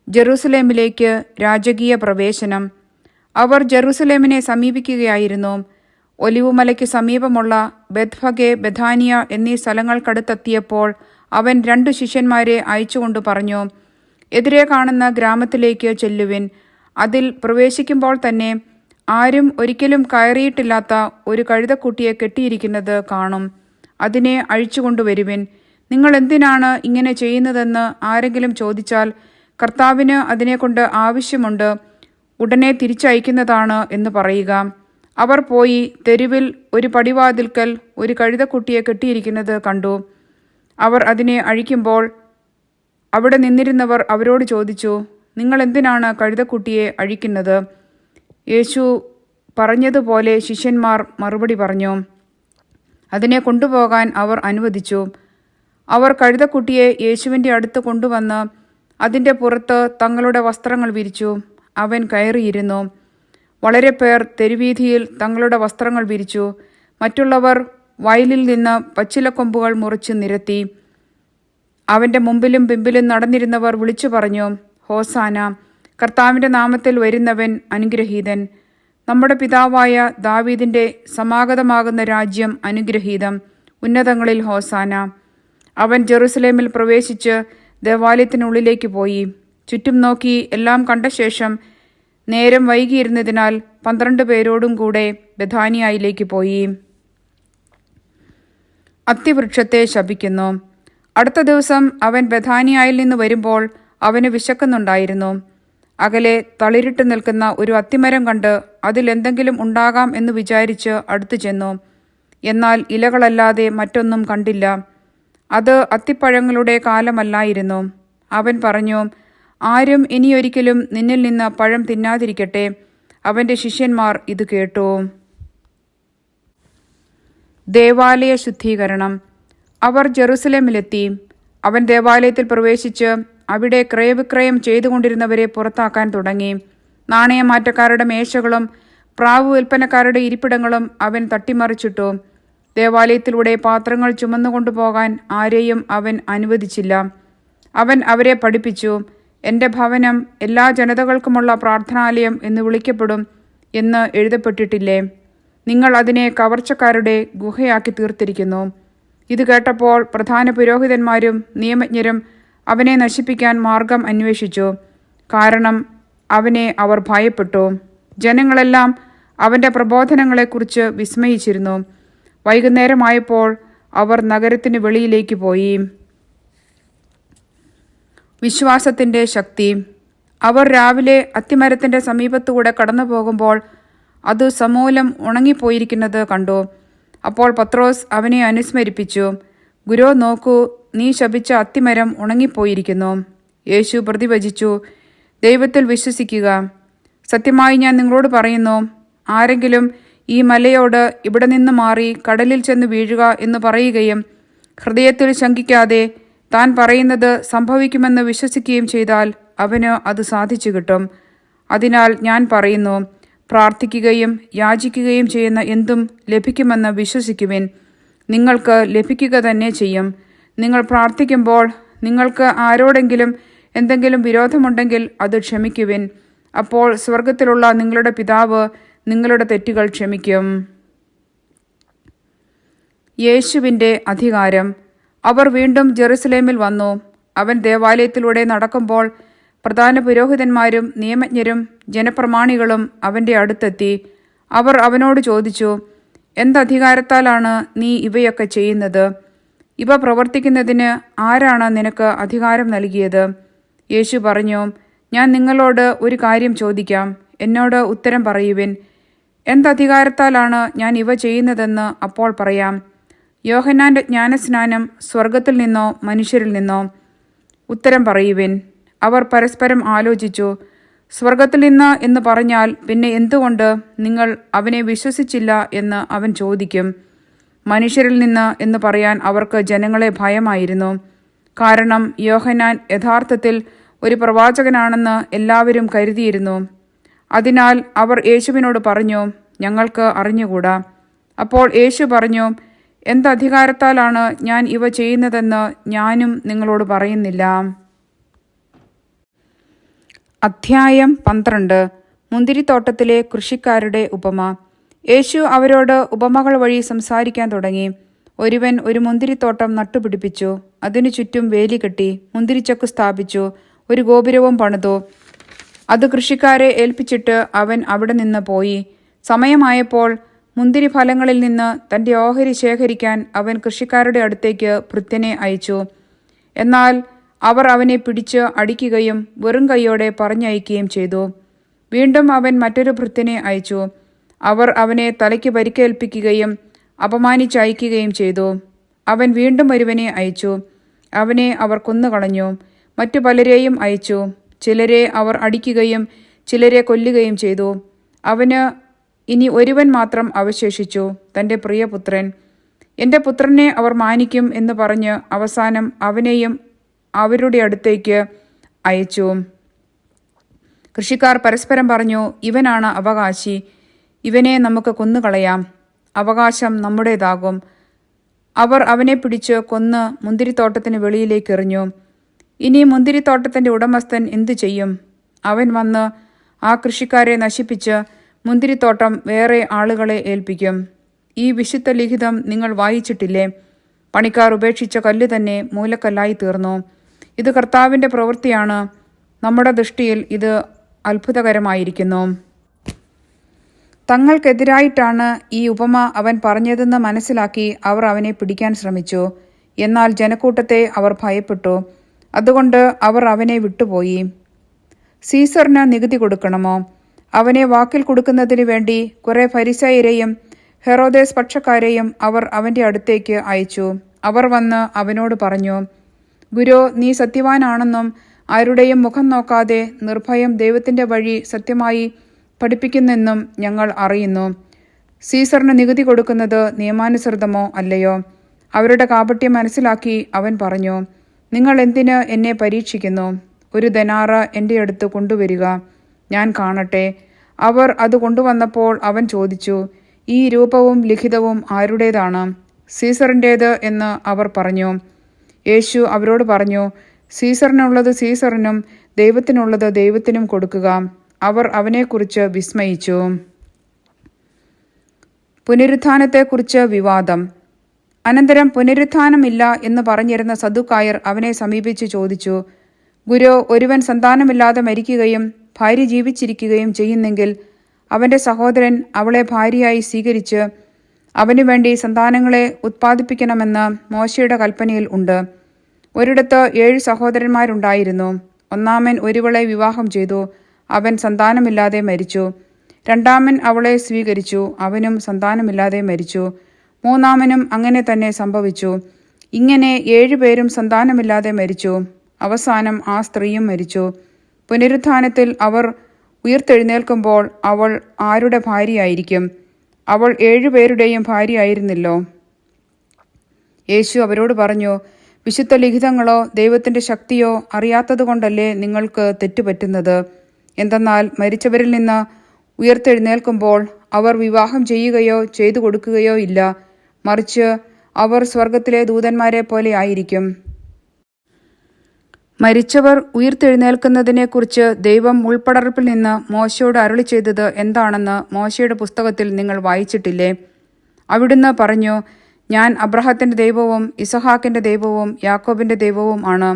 ജെറുസലേമിലേക്ക് രാജകീയ പ്രവേശനം. അവർ ജെറുസലേമിനെ സമീപിക്കുകയായിരുന്നു. ഒലിവുമലയ്ക്ക് സമീപമുള്ള ബെത്ഫഗെ, ബെഥാനിയ എന്നീ സ്ഥലങ്ങൾക്കടുത്തെത്തിയപ്പോൾ അവൻ 2 ശിഷ്യന്മാരെ അയച്ചുകൊണ്ട് പറഞ്ഞു, എതിരെ കാണുന്ന ഗ്രാമത്തിലേക്ക് ചെല്ലുവിൻ. അതിൽ പ്രവേശിക്കുമ്പോൾ തന്നെ ആരും ഒരിക്കലും കയറിയിട്ടില്ലാത്ത ഒരു കഴുതക്കുട്ടിയെ കെട്ടിയിരിക്കുന്നത് കാണും. അതിനെ അഴിച്ചുകൊണ്ടുവരുവിൻ. നിങ്ങൾ എന്തിനാണ് ഇങ്ങനെ ചെയ്യുന്നതെന്ന് ആരെങ്കിലും ചോദിച്ചാൽ, കർത്താവിന് അതിനെക്കൊണ്ട് ആവശ്യമുണ്ട്, ഉടനെ തിരിച്ചയക്കുന്നതാണ് എന്ന് പറയുക. അവർ പോയി തെരുവിൽ ഒരു പടിവാതിൽക്കൽ ഒരു കഴുതക്കുട്ടിയെ കെട്ടിയിരിക്കുന്നത് കണ്ടു. അവർ അതിനെ അഴിക്കുമ്പോൾ അവിടെ നിന്നിരുന്നവർ അവരോട് ചോദിച്ചു, നിങ്ങൾ എന്തിനാണ് കഴുതക്കുട്ടിയെ അഴിക്കുന്നത്? യേശു പറഞ്ഞതുപോലെ ശിഷ്യന്മാർ മറുപടി പറഞ്ഞു. അതിനെ കൊണ്ടുപോകാൻ അവർ അനുവദിച്ചു. അവർ കഴുതക്കുട്ടിയെ യേശുവിൻ്റെ അടുത്ത് കൊണ്ടുവന്ന് അതിൻ്റെ പുറത്ത് തങ്ങളുടെ വസ്ത്രങ്ങൾ വിരിച്ചു. അവൻ കയറിയിരുന്നു. വളരെ പേർ തെരുവീഥിയിൽ തങ്ങളുടെ വസ്ത്രങ്ങൾ വിരിച്ചു. മറ്റുള്ളവർ വയലിൽ നിന്ന് പച്ചിലക്കൊമ്പുകൾ മുറിച്ച് നിരത്തി. അവൻ്റെ മുമ്പിലും പിമ്പിലും നടന്നിരുന്നവർ വിളിച്ചു പറഞ്ഞു, ഹോസാന, കർത്താവിൻ്റെ നാമത്തിൽ വരുന്നവൻ അനുഗ്രഹീതൻ. നമ്മുടെ പിതാവായ ദാവീദിൻ്റെ സമാഗതമാകുന്ന രാജ്യം അനുഗ്രഹീതം. ഉന്നതങ്ങളിൽ ഹോസാന. അവൻ ജെറുസലേമിൽ പ്രവേശിച്ച് ദേവാലയത്തിനുള്ളിലേക്ക് പോയി. ചുറ്റും നോക്കി എല്ലാം കണ്ട ശേഷം നേരം വൈകിയിരുന്നതിനാൽ 12 പേരോടും കൂടെ ബെഥാനിയയിലേക്ക് പോയി. അത്തിവൃക്ഷത്തെ ശപിക്കുന്നു. അടുത്ത ദിവസം അവൻ ബെഥാനിയയിൽ നിന്ന് വരുമ്പോൾ അവന് വിശക്കുന്നുണ്ടായിരുന്നു. അകലെ തളിരിട്ട് നിൽക്കുന്ന ഒരു അത്തിമരം കണ്ട് അതിലെന്തെങ്കിലും ഉണ്ടാകാം എന്ന് വിചാരിച്ച് അടുത്തു ചെന്നു. എന്നാൽ ഇലകളല്ലാതെ മറ്റൊന്നും കണ്ടില്ല. അത് അത്തിപ്പഴങ്ങളുടെ കാലമല്ലായിരുന്നു. അവൻ പറഞ്ഞു, ആരും ഇനിയൊരിക്കലും നിന്നിൽ നിന്ന് പഴം തിന്നാതിരിക്കട്ടെ. അവൻ്റെ ശിഷ്യന്മാർ ഇത് കേട്ടു. ദേവാലയ ശുദ്ധീകരണം. അവർ ജെറുസലേമിലെത്തി. അവൻ ദേവാലയത്തിൽ പ്രവേശിച്ച് അവിടെ ക്രയവിക്രയം ചെയ്തുകൊണ്ടിരുന്നവരെ പുറത്താക്കാൻ തുടങ്ങി. നാണയമാറ്റക്കാരുടെ മേശകളും പ്രാവ് വിൽപ്പനക്കാരുടെ ഇരിപ്പിടങ്ങളും അവൻ തട്ടിമറിച്ചിട്ടു. ദേവാലയത്തിലൂടെ പാത്രങ്ങൾ ചുമന്നുകൊണ്ടുപോകാൻ ആരെയും അവൻ അനുവദിച്ചില്ല. അവൻ അവരെ പഠിപ്പിച്ചു, എൻ്റെ ഭവനം എല്ലാ ജനതകൾക്കുമുള്ള പ്രാർത്ഥനാലയം എന്ന് വിളിക്കപ്പെടും എന്ന് എഴുതപ്പെട്ടിട്ടില്ലേ? നിങ്ങൾ അതിനെ കവർച്ചക്കാരുടെ ഗുഹയാക്കി തീർത്തിരിക്കുന്നു. ഇത് കേട്ടപ്പോൾ പ്രധാന പുരോഹിതന്മാരും നിയമജ്ഞരും അവനെ നശിപ്പിക്കാൻ മാർഗം അന്വേഷിച്ചു. കാരണം അവനെ അവർ ഭയപ്പെട്ടു. ജനങ്ങളെല്ലാം അവൻ്റെ പ്രബോധനങ്ങളെക്കുറിച്ച് വിസ്മയിച്ചിരുന്നു. വൈകുന്നേരമായപ്പോൾ അവർ നഗരത്തിന് വെളിയിലേക്ക് പോയി. വിശ്വാസത്തിൻ്റെ ശക്തി. അവർ രാവിലെ അത്തിമരത്തിൻ്റെ സമീപത്തുകൂടെ കടന്നു പോകുമ്പോൾ അത് സമൂലം ഉണങ്ങിപ്പോയിരിക്കുന്നത് കണ്ടു. അപ്പോൾ പത്രോസ് അവനെ അനുസ്മരിപ്പിച്ചു, ഗുരോ, നോക്കൂ, നീ ശപിച്ച അത്തിമരം ഉണങ്ങിപ്പോയിരിക്കുന്നു. യേശു പ്രതിവചിച്ചു, ദൈവത്തിൽ വിശ്വസിക്കുക. സത്യമായി ഞാൻ നിങ്ങളോട് പറയുന്നു, ആരെങ്കിലും ഈ മലയോട് ഇവിടെ നിന്ന് മാറി കടലിൽ ചെന്ന് വീഴുക എന്ന് പറയുകയും ഹൃദയത്തിൽ ശങ്കിക്കാതെ താൻ പറയുന്നത് സംഭവിക്കുമെന്ന് വിശ്വസിക്കുകയും ചെയ്താൽ അവന് അത് സാധിച്ചു കിട്ടും. അതിനാൽ ഞാൻ പറയുന്നു, പ്രാർത്ഥിക്കുകയും യാചിക്കുകയും ചെയ്യുന്ന എന്തും ലഭിക്കുമെന്ന് വിശ്വസിക്കുവിൻ. നിങ്ങൾക്ക് ലഭിക്കുക തന്നെ ചെയ്യും. നിങ്ങൾ പ്രാർത്ഥിക്കുമ്പോൾ നിങ്ങൾക്ക് ആരോടെങ്കിലും എന്തെങ്കിലും വിരോധമുണ്ടെങ്കിൽ അത് ക്ഷമിക്കുവിൻ. അപ്പോൾ സ്വർഗത്തിലുള്ള നിങ്ങളുടെ പിതാവ് നിങ്ങളുടെ തെറ്റുകൾ ക്ഷമിക്കും. യേശുവിൻ്റെ അധികാരം. അവർ വീണ്ടും ജെറുസലേമിൽ വന്നു. അവൻ ദേവാലയത്തിലൂടെ നടക്കുമ്പോൾ പ്രധാന പുരോഹിതന്മാരും നിയമജ്ഞരും ജനപ്രമാണികളും അവൻ്റെ അടുത്തെത്തി. അവർ അവനോട് ചോദിച്ചു, എന്തധികാരത്താലാണ് നീ ഇവയൊക്കെ ചെയ്യുന്നത്? ഇവ പ്രവർത്തിക്കുന്നതിന് ആരാണ് നിനക്ക് അധികാരം നൽകിയത്? യേശു പറഞ്ഞു, ഞാൻ നിങ്ങളോട് ഒരു കാര്യം ചോദിക്കാം, എന്നോട് ഉത്തരം പറയുവിൻ. എന്തധികാരത്താലാണ് ഞാൻ ഇവ ചെയ്യുന്നതെന്ന് അപ്പോൾ പറയാം. യോഹന്നാന്റെ ജ്ഞാനസ്നാനം സ്വർഗത്തിൽ നിന്നോ മനുഷ്യരിൽ നിന്നോ? ഉത്തരം പറയുവിൻ. അവർ പരസ്പരം ആലോചിച്ചു. സ്വർഗത്തിൽ നിന്ന് എന്ന് പറഞ്ഞാൽ പിന്നെ എന്തുകൊണ്ട് നിങ്ങൾ അവനെ വിശ്വസിച്ചില്ല എന്ന് അവൻ ചോദിക്കും. മനുഷ്യരിൽ നിന്ന് എന്ന് പറയാൻ അവർക്ക് ജനങ്ങളെ ഭയമായിരുന്നു. കാരണം യോഹന്നാൻ യഥാർത്ഥത്തിൽ ഒരു പ്രവാചകനാണെന്ന് എല്ലാവരും കരുതിയിരുന്നു. അതിനാൽ അവർ യേശുവിനോട് പറഞ്ഞു, ഞങ്ങൾക്ക് അറിഞ്ഞുകൂടാ. അപ്പോൾ യേശു പറഞ്ഞു, എന്തധികാരത്താലാണ് ഞാൻ ഇവ ചെയ്യുന്നതെന്ന് ഞാനും നിങ്ങളോട് പറയുന്നില്ല. അധ്യായം 12. മുന്തിരിത്തോട്ടത്തിലെ കൃഷിക്കാരുടെ ഉപമ. യേശു അവരോട് ഉപമകൾ വഴി സംസാരിക്കാൻ തുടങ്ങി. ഒരുവൻ ഒരു മുന്തിരിത്തോട്ടം നട്ടുപിടിപ്പിച്ചു, അതിനു ചുറ്റും വേലി കെട്ടി, മുന്തിരിച്ചക്ക് സ്ഥാപിച്ചു, ഒരു ഗോപുരവും പണിതു. അത് കൃഷിക്കാരെ ഏൽപ്പിച്ചിട്ട് അവൻ അവിടെ നിന്ന് പോയി. സമയമായപ്പോൾ മുന്തിരി ഫലങ്ങളിൽ നിന്ന് തൻ്റെ ഓഹരി ശേഖരിക്കാൻ അവൻ കൃഷിക്കാരുടെ അടുത്തേക്ക് ഭൃത്യനെ അയച്ചു. എന്നാൽ അവർ അവനെ പിടിച്ച് അടിക്കുകയും വെറും കൈയോടെ പറഞ്ഞയക്കുകയും ചെയ്തു. വീണ്ടും അവൻ മറ്റൊരു ഭൃത്യനെ അയച്ചു. അവർ അവനെ തലയ്ക്ക് പരിക്കേൽപ്പിക്കുകയും അപമാനിച്ചയക്കുകയും ചെയ്തു. അവൻ വീണ്ടും ഒരുവനെ അയച്ചു. അവനെ അവർ കൊന്നുകളഞ്ഞു. മറ്റു പലരെയും അയച്ചു. ചിലരെ അവർ അടിക്കുകയും ചിലരെ കൊല്ലുകയും ചെയ്തു. അവന് ഇനി ഒരുവൻ മാത്രം അവശേഷിച്ചു, തൻ്റെ പ്രിയപുത്രൻ. എൻ്റെ പുത്രനെ അവർ മാനിക്കും എന്ന് പറഞ്ഞ് അവസാനം അവനെയും അവരുടെ അടുത്തേക്ക് അയച്ചു. കൃഷിക്കാർ പരസ്പരം പറഞ്ഞു, ഇവനാണ് അവകാശി, ഇവനെ നമുക്ക് കൊന്നുകളയാം, അവകാശം നമ്മുടേതാകും. അവർ അവനെ പിടിച്ച് കൊന്ന് മുന്തിരിത്തോട്ടത്തിന് വെളിയിലേക്ക് എറിഞ്ഞു. ഇനി മുന്തിരിത്തോട്ടത്തിൻ്റെ ഉടമസ്ഥൻ എന്തു ചെയ്യും? അവൻ വന്ന് ആ കൃഷിക്കാരെ നശിപ്പിച്ച് മുന്തിരിത്തോട്ടം വേറെ ആളുകളെ ഏൽപ്പിക്കും. ഈ വിശുദ്ധ ലിഖിതം നിങ്ങൾ വായിച്ചിട്ടില്ലേ? പണിക്കാർ ഉപേക്ഷിച്ച കല്ല് തന്നെ മൂലക്കല്ലായി തീർന്നു. ഇത് കർത്താവിൻ്റെ പ്രവൃത്തിയാണ്. നമ്മുടെ ദൃഷ്ടിയിൽ ഇത് അത്ഭുതകരമായിരിക്കുന്നു. തങ്ങൾക്കെതിരായിട്ടാണ് ഈ ഉപമ അവൻ പറഞ്ഞതെന്ന് മനസ്സിലാക്കി അവർ അവനെ പിടിക്കാൻ ശ്രമിച്ചു. എന്നാൽ ജനക്കൂട്ടത്തെ അവർ ഭയപ്പെട്ടു. അതുകൊണ്ട് അവർ അവനെ വിട്ടുപോയി. സീസറിന് നികുതി കൊടുക്കണമോ? അവനെ വാക്കിൽ കൊടുക്കുന്നതിന് വേണ്ടി കുറെ ഫരിസയരെയും ഹെറോദേസ് പക്ഷക്കാരെയും അവർ അവൻ്റെ അടുത്തേക്ക് അയച്ചു. അവർ വന്ന് അവനോട് പറഞ്ഞു, ഗുരു, നീ സത്യവാനാണെന്നും ആരുടെയും മുഖം നോക്കാതെ നിർഭയം ദൈവത്തിൻ്റെ വഴി സത്യമായി പഠിപ്പിക്കുന്നെന്നും ഞങ്ങൾ അറിയുന്നു. സീസറിന് നികുതി കൊടുക്കുന്നത് നിയമാനുസൃതമോ അല്ലയോ? അവരുടെ കാപട്യം മനസ്സിലാക്കി അവൻ പറഞ്ഞു, നിങ്ങൾ എന്തിന് എന്നെ പരീക്ഷിക്കുന്നു? ഒരു ദനാറ എൻ്റെ അടുത്ത് കൊണ്ടുവരിക, ഞാൻ കാണട്ടെ. അവർ അത് കൊണ്ടുവന്നപ്പോൾ അവൻ ചോദിച്ചു, ഈ രൂപവും ലിഖിതവും ആരുടേതാണ്? സീസറിൻ്റേത് എന്ന് അവർ പറഞ്ഞു. യേശു അവരോട് പറഞ്ഞു, സീസറിനുള്ളത് സീസറിനും ദൈവത്തിനുള്ളത് ദൈവത്തിനും കൊടുക്കുക. അവർ അവനെക്കുറിച്ച് വിസ്മയിച്ചു. പുനരുത്ഥാനത്തെക്കുറിച്ച് വിവാദം. അനന്തരം പുനരുത്ഥാനമില്ല എന്ന് പറഞ്ഞിരുന്ന സദുക്കായർ അവനെ സമീപിച്ച് ചോദിച്ചു, ഗുരു, ഒരുവൻ സന്താനമില്ലാതെ മരിക്കുകയും ഭാര്യ ജീവിച്ചിരിക്കുകയും ചെയ്യുന്നെങ്കിൽ അവൻ്റെ സഹോദരൻ അവളെ ഭാര്യയായി സ്വീകരിച്ച് അവനു വേണ്ടി സന്താനങ്ങളെ ഉത്പാദിപ്പിക്കണമെന്ന് മോശയുടെ കൽപ്പനയിൽ ഉണ്ട്. ഒരിടത്ത് 7 സഹോദരന്മാരുണ്ടായിരുന്നു. ഒന്നാമൻ ഒരുവളെ വിവാഹം ചെയ്തു, അവൻ സന്താനമില്ലാതെ മരിച്ചു. രണ്ടാമൻ അവളെ സ്വീകരിച്ചു, അവനും സന്താനമില്ലാതെ മരിച്ചു. മൂന്നാമനും അങ്ങനെ തന്നെ സംഭവിച്ചു. ഇങ്ങനെ 7 പേരും സന്താനമില്ലാതെ മരിച്ചു. അവസാനം ആ സ്ത്രീയും മരിച്ചു. പുനരുത്ഥാനത്തിൽ അവർ ഉയർത്തെഴുന്നേൽക്കുമ്പോൾ അവൾ ആരുടെ ഭാര്യയായിരിക്കും? അവൾ 7 പേരുടെയും ഭാര്യയായിരുന്നല്ലോ. യേശു അവരോട് പറഞ്ഞു, വിശുദ്ധ ലിഖിതങ്ങളോ ദൈവത്തിൻ്റെ ശക്തിയോ അറിയാത്തതുകൊണ്ടല്ലേ നിങ്ങൾക്ക് തെറ്റുപറ്റുന്നത്? എന്തെന്നാൽ മരിച്ചവരിൽ നിന്ന് ഉയർത്തെഴുന്നേൽക്കുമ്പോൾ അവർ വിവാഹം ചെയ്യുകയോ ചെയ്തു കൊടുക്കുകയോ ഇല്ല, മറിച്ച് അവർ സ്വർഗത്തിലെ ദൂതന്മാരെ പോലെ ആയിരിക്കും. മരിച്ചവർ ഉയർത്തെഴുന്നേൽക്കുന്നതിനെക്കുറിച്ച് ദൈവം ഉൾപ്പടർപ്പിൽ നിന്ന് മോശയോട് അരുളി ചെയ്തത് എന്താണെന്ന് മോശയുടെ പുസ്തകത്തിൽ നിങ്ങൾ വായിച്ചിട്ടില്ലേ? അവിടുന്ന് പറഞ്ഞു, ഞാൻ അബ്രഹത്തിൻ്റെ ദൈവവും ഇസഹാക്കിൻ്റെ ദൈവവും യാക്കോബിൻ്റെ ദൈവവും ആണ്.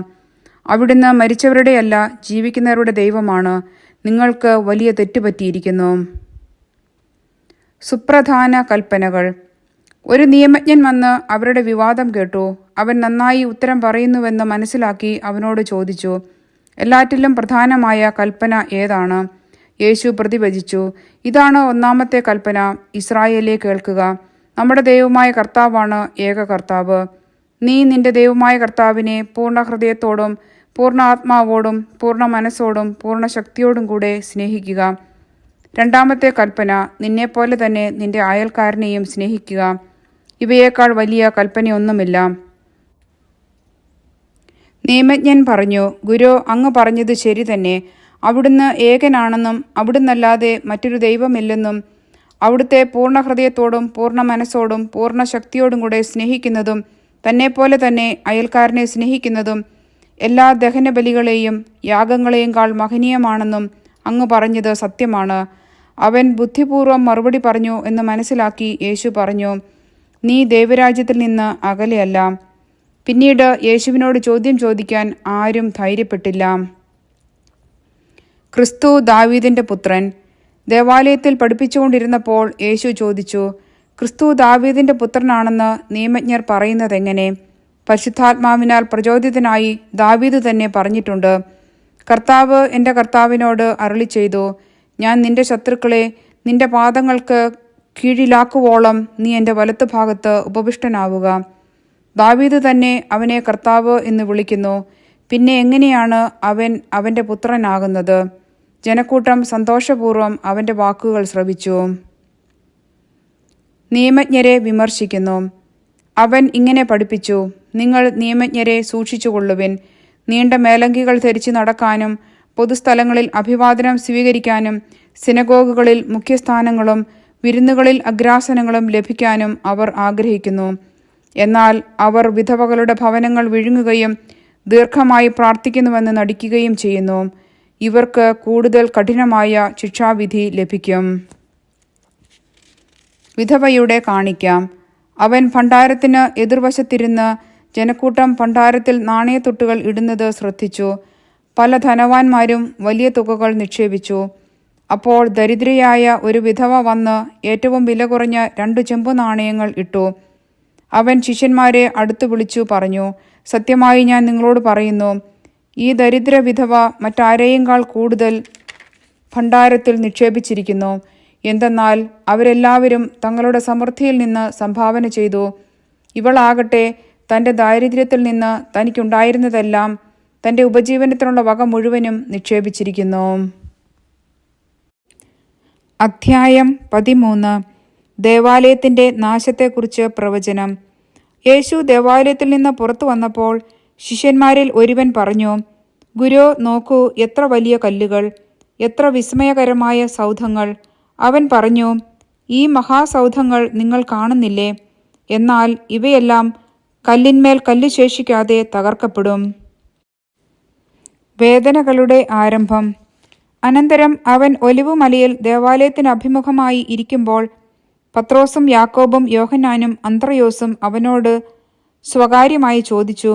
അവിടുന്ന് മരിച്ചവരുടെയല്ല, ജീവിക്കുന്നവരുടെ ദൈവമാണ്. നിങ്ങൾക്ക് വലിയ തെറ്റുപറ്റിയിരിക്കുന്നു. സുപ്രധാന കൽപ്പനകൾ. ഒരു നിയമജ്ഞൻ വന്ന് അവരുടെ വിവാദം കേട്ടു. അവൻ നന്നായി ഉത്തരം പറയുന്നുവെന്ന് മനസ്സിലാക്കി അവനോട് ചോദിച്ചു, എല്ലാറ്റിലും പ്രധാനമായ കൽപ്പന ഏതാണ്? യേശു പ്രതിവചിച്ചു, ഇതാണ് ഒന്നാമത്തെ കൽപ്പന. ഇസ്രായേലേ, കേൾക്കുക. നമ്മുടെ ദൈവമായ കർത്താവാണ് ഏക കർത്താവ്. നീ നിന്റെ ദൈവമായ കർത്താവിനെ പൂർണ്ണ ഹൃദയത്തോടും പൂർണ്ണ ആത്മാവോടും പൂർണ്ണ മനസ്സോടും പൂർണ്ണ ശക്തിയോടും കൂടെ സ്നേഹിക്കുക. രണ്ടാമത്തെ കൽപ്പന, നിന്നെപ്പോലെ തന്നെ നിന്റെ അയൽക്കാരനെയും സ്നേഹിക്കുക. ഇവയേക്കാൾ വലിയ കൽപ്പനയൊന്നുമില്ല. നിയമജ്ഞൻ പറഞ്ഞു, ഗുരു, അങ്ങ് പറഞ്ഞത് ശരി തന്നെ. അവിടുന്ന് ഏകനാണെന്നും അവിടുന്നല്ലാതെ മറ്റൊരു ദൈവമില്ലെന്നും അവിടുത്തെ പൂർണ്ണ ഹൃദയത്തോടും പൂർണ്ണ മനസ്സോടും പൂർണ്ണ ശക്തിയോടും കൂടെ സ്നേഹിക്കുന്നതും തന്നെപ്പോലെ തന്നെ അയൽക്കാരനെ സ്നേഹിക്കുന്നതും എല്ലാ ദഹനബലികളെയും യാഗങ്ങളെയും കാൾ മഹനീയമാണെന്നും അങ്ങ് പറഞ്ഞത് സത്യമാണ്. അവൻ ബുദ്ധിപൂർവ്വം മറുപടി പറഞ്ഞു എന്ന് മനസ്സിലാക്കി യേശു പറഞ്ഞു, നീ ദൈവരാജ്യത്തിൽ നിന്ന് അകലെയല്ല. പിന്നീട് യേശുവിനോട് ചോദ്യം ചോദിക്കാൻ ആരും ധൈര്യപ്പെട്ടില്ല. ക്രിസ്തു ദാവീദിൻ്റെ പുത്രൻ. ദേവാലയത്തിൽ പഠിപ്പിച്ചുകൊണ്ടിരുന്നപ്പോൾ യേശു ചോദിച്ചു, ക്രിസ്തു ദാവീദിൻ്റെ പുത്രനാണെന്ന് നിയമജ്ഞർ പറയുന്നതെങ്ങനെ? പരിശുദ്ധാത്മാവിനാൽ പ്രചോദിതനായി ദാവീദ് തന്നെ പറഞ്ഞിട്ടുണ്ട്, കർത്താവ് എൻ്റെ കർത്താവിനോട് അരുളി ചെയ്തു, ഞാൻ നിന്റെ ശത്രുക്കളെ നിന്റെ പാദങ്ങൾക്ക് കീഴിലാക്കുവോളം നീ എൻ്റെ വലത്തുഭാഗത്ത് ഉപവിഷ്ടനാവുക. ദാവീദ് തന്നെ അവനെ കർത്താവ് എന്ന് വിളിക്കുന്നു. പിന്നെ എങ്ങനെയാണ് അവൻ അവൻ്റെ പുത്രനാകുന്നത്? ജനക്കൂട്ടം സന്തോഷപൂർവ്വം അവൻ്റെ വാക്കുകൾ ശ്രവിച്ചു. നിയമജ്ഞരെ വിമർശിക്കുന്നു. അവൻ ഇങ്ങനെ പഠിപ്പിച്ചു, നിങ്ങൾ നിയമജ്ഞരെ സൂക്ഷിച്ചുകൊള്ളുവിൻ. നീണ്ട മേലങ്കികൾ ധരിച്ച് നടക്കാനും പൊതുസ്ഥലങ്ങളിൽ അഭിവാദനം സ്വീകരിക്കാനും സിനഗോഗുകളിൽ മുഖ്യസ്ഥാനങ്ങളും വിരുന്നുകളിൽ അഗ്രാസനങ്ങളും ലഭിക്കാനും അവർ ആഗ്രഹിക്കുന്നു. എന്നാൽ അവർ വിധവകളുടെ ഭവനങ്ങൾ വിഴുങ്ങുകയും ദീർഘമായി പ്രാർത്ഥിക്കുന്നുവെന്ന് നടിക്കുകയും ചെയ്യുന്നു. ഇവർക്ക് കൂടുതൽ കഠിനമായ ശിക്ഷാവിധി ലഭിക്കും. വിധവയുടെ കാണിക്കാം. അവൻ ഭണ്ഡാരത്തിന് എതിർവശത്തിരുന്ന് ജനക്കൂട്ടം ഭണ്ഡാരത്തിൽ നാണയത്തുട്ടുകൾ ഇടുന്നത് ശ്രദ്ധിച്ചു. പല ധനവാന്മാരും വലിയ തുകകൾ നിക്ഷേപിച്ചു. അപ്പോൾ ദരിദ്രയായ ഒരു വിധവ വന്ന് ഏറ്റവും വില കുറഞ്ഞ 2 ചെമ്പു നാണയങ്ങൾ ഇട്ടു. അവൻ ശിഷ്യന്മാരെ അടുത്തു വിളിച്ചു പറഞ്ഞു, സത്യമായി ഞാൻ നിങ്ങളോട് പറയുന്നു, ഈ ദരിദ്ര വിധവ മറ്റാരെയേക്കാൾ കൂടുതൽ ഭണ്ഡാരത്തിൽ നിക്ഷേപിച്ചിരിക്കുന്നു. എന്തെന്നാൽ അവരെല്ലാവരും തങ്ങളുടെ സമൃദ്ധിയിൽ നിന്ന് സംഭാവന ചെയ്തു. ഇവളാകട്ടെ തൻ്റെ ദാരിദ്ര്യത്തിൽ നിന്ന് തനിക്കുണ്ടായിരുന്നതെല്ലാം തൻ്റെ ഉപജീവനത്തിനുള്ള വക മുഴുവനും നിക്ഷേപിച്ചിരിക്കുന്നു. അധ്യായം 13. ദേവാലയത്തിൻ്റെ നാശത്തെക്കുറിച്ച് പ്രവചനം. യേശു ദേവാലയത്തിൽ നിന്ന് പുറത്തു വന്നപ്പോൾ ശിഷ്യന്മാരിൽ ഒരുവൻ പറഞ്ഞു, ഗുരു, നോക്കൂ, എത്ര വലിയ കല്ലുകൾ, എത്ര വിസ്മയകരമായ സൗധങ്ങൾ. അവൻ പറഞ്ഞു, ഈ മഹാസൗധങ്ങൾ നിങ്ങൾ കാണുന്നില്ലേ? എന്നാൽ ഇവയെല്ലാം കല്ലിന്മേൽ കല്ല് ശേഷിക്കാതെ തകർക്കപ്പെടും. വേദനകളുടെ ആരംഭം. അനന്തരം അവൻ ഒലിവുമലയിൽ ദേവാലയത്തിന് അഭിമുഖമായി ഇരിക്കുമ്പോൾ പത്രോസും യാക്കോബും യോഹന്നാനും അന്ത്രയോസും അവനോട് സ്വകാര്യമായി ചോദിച്ചു,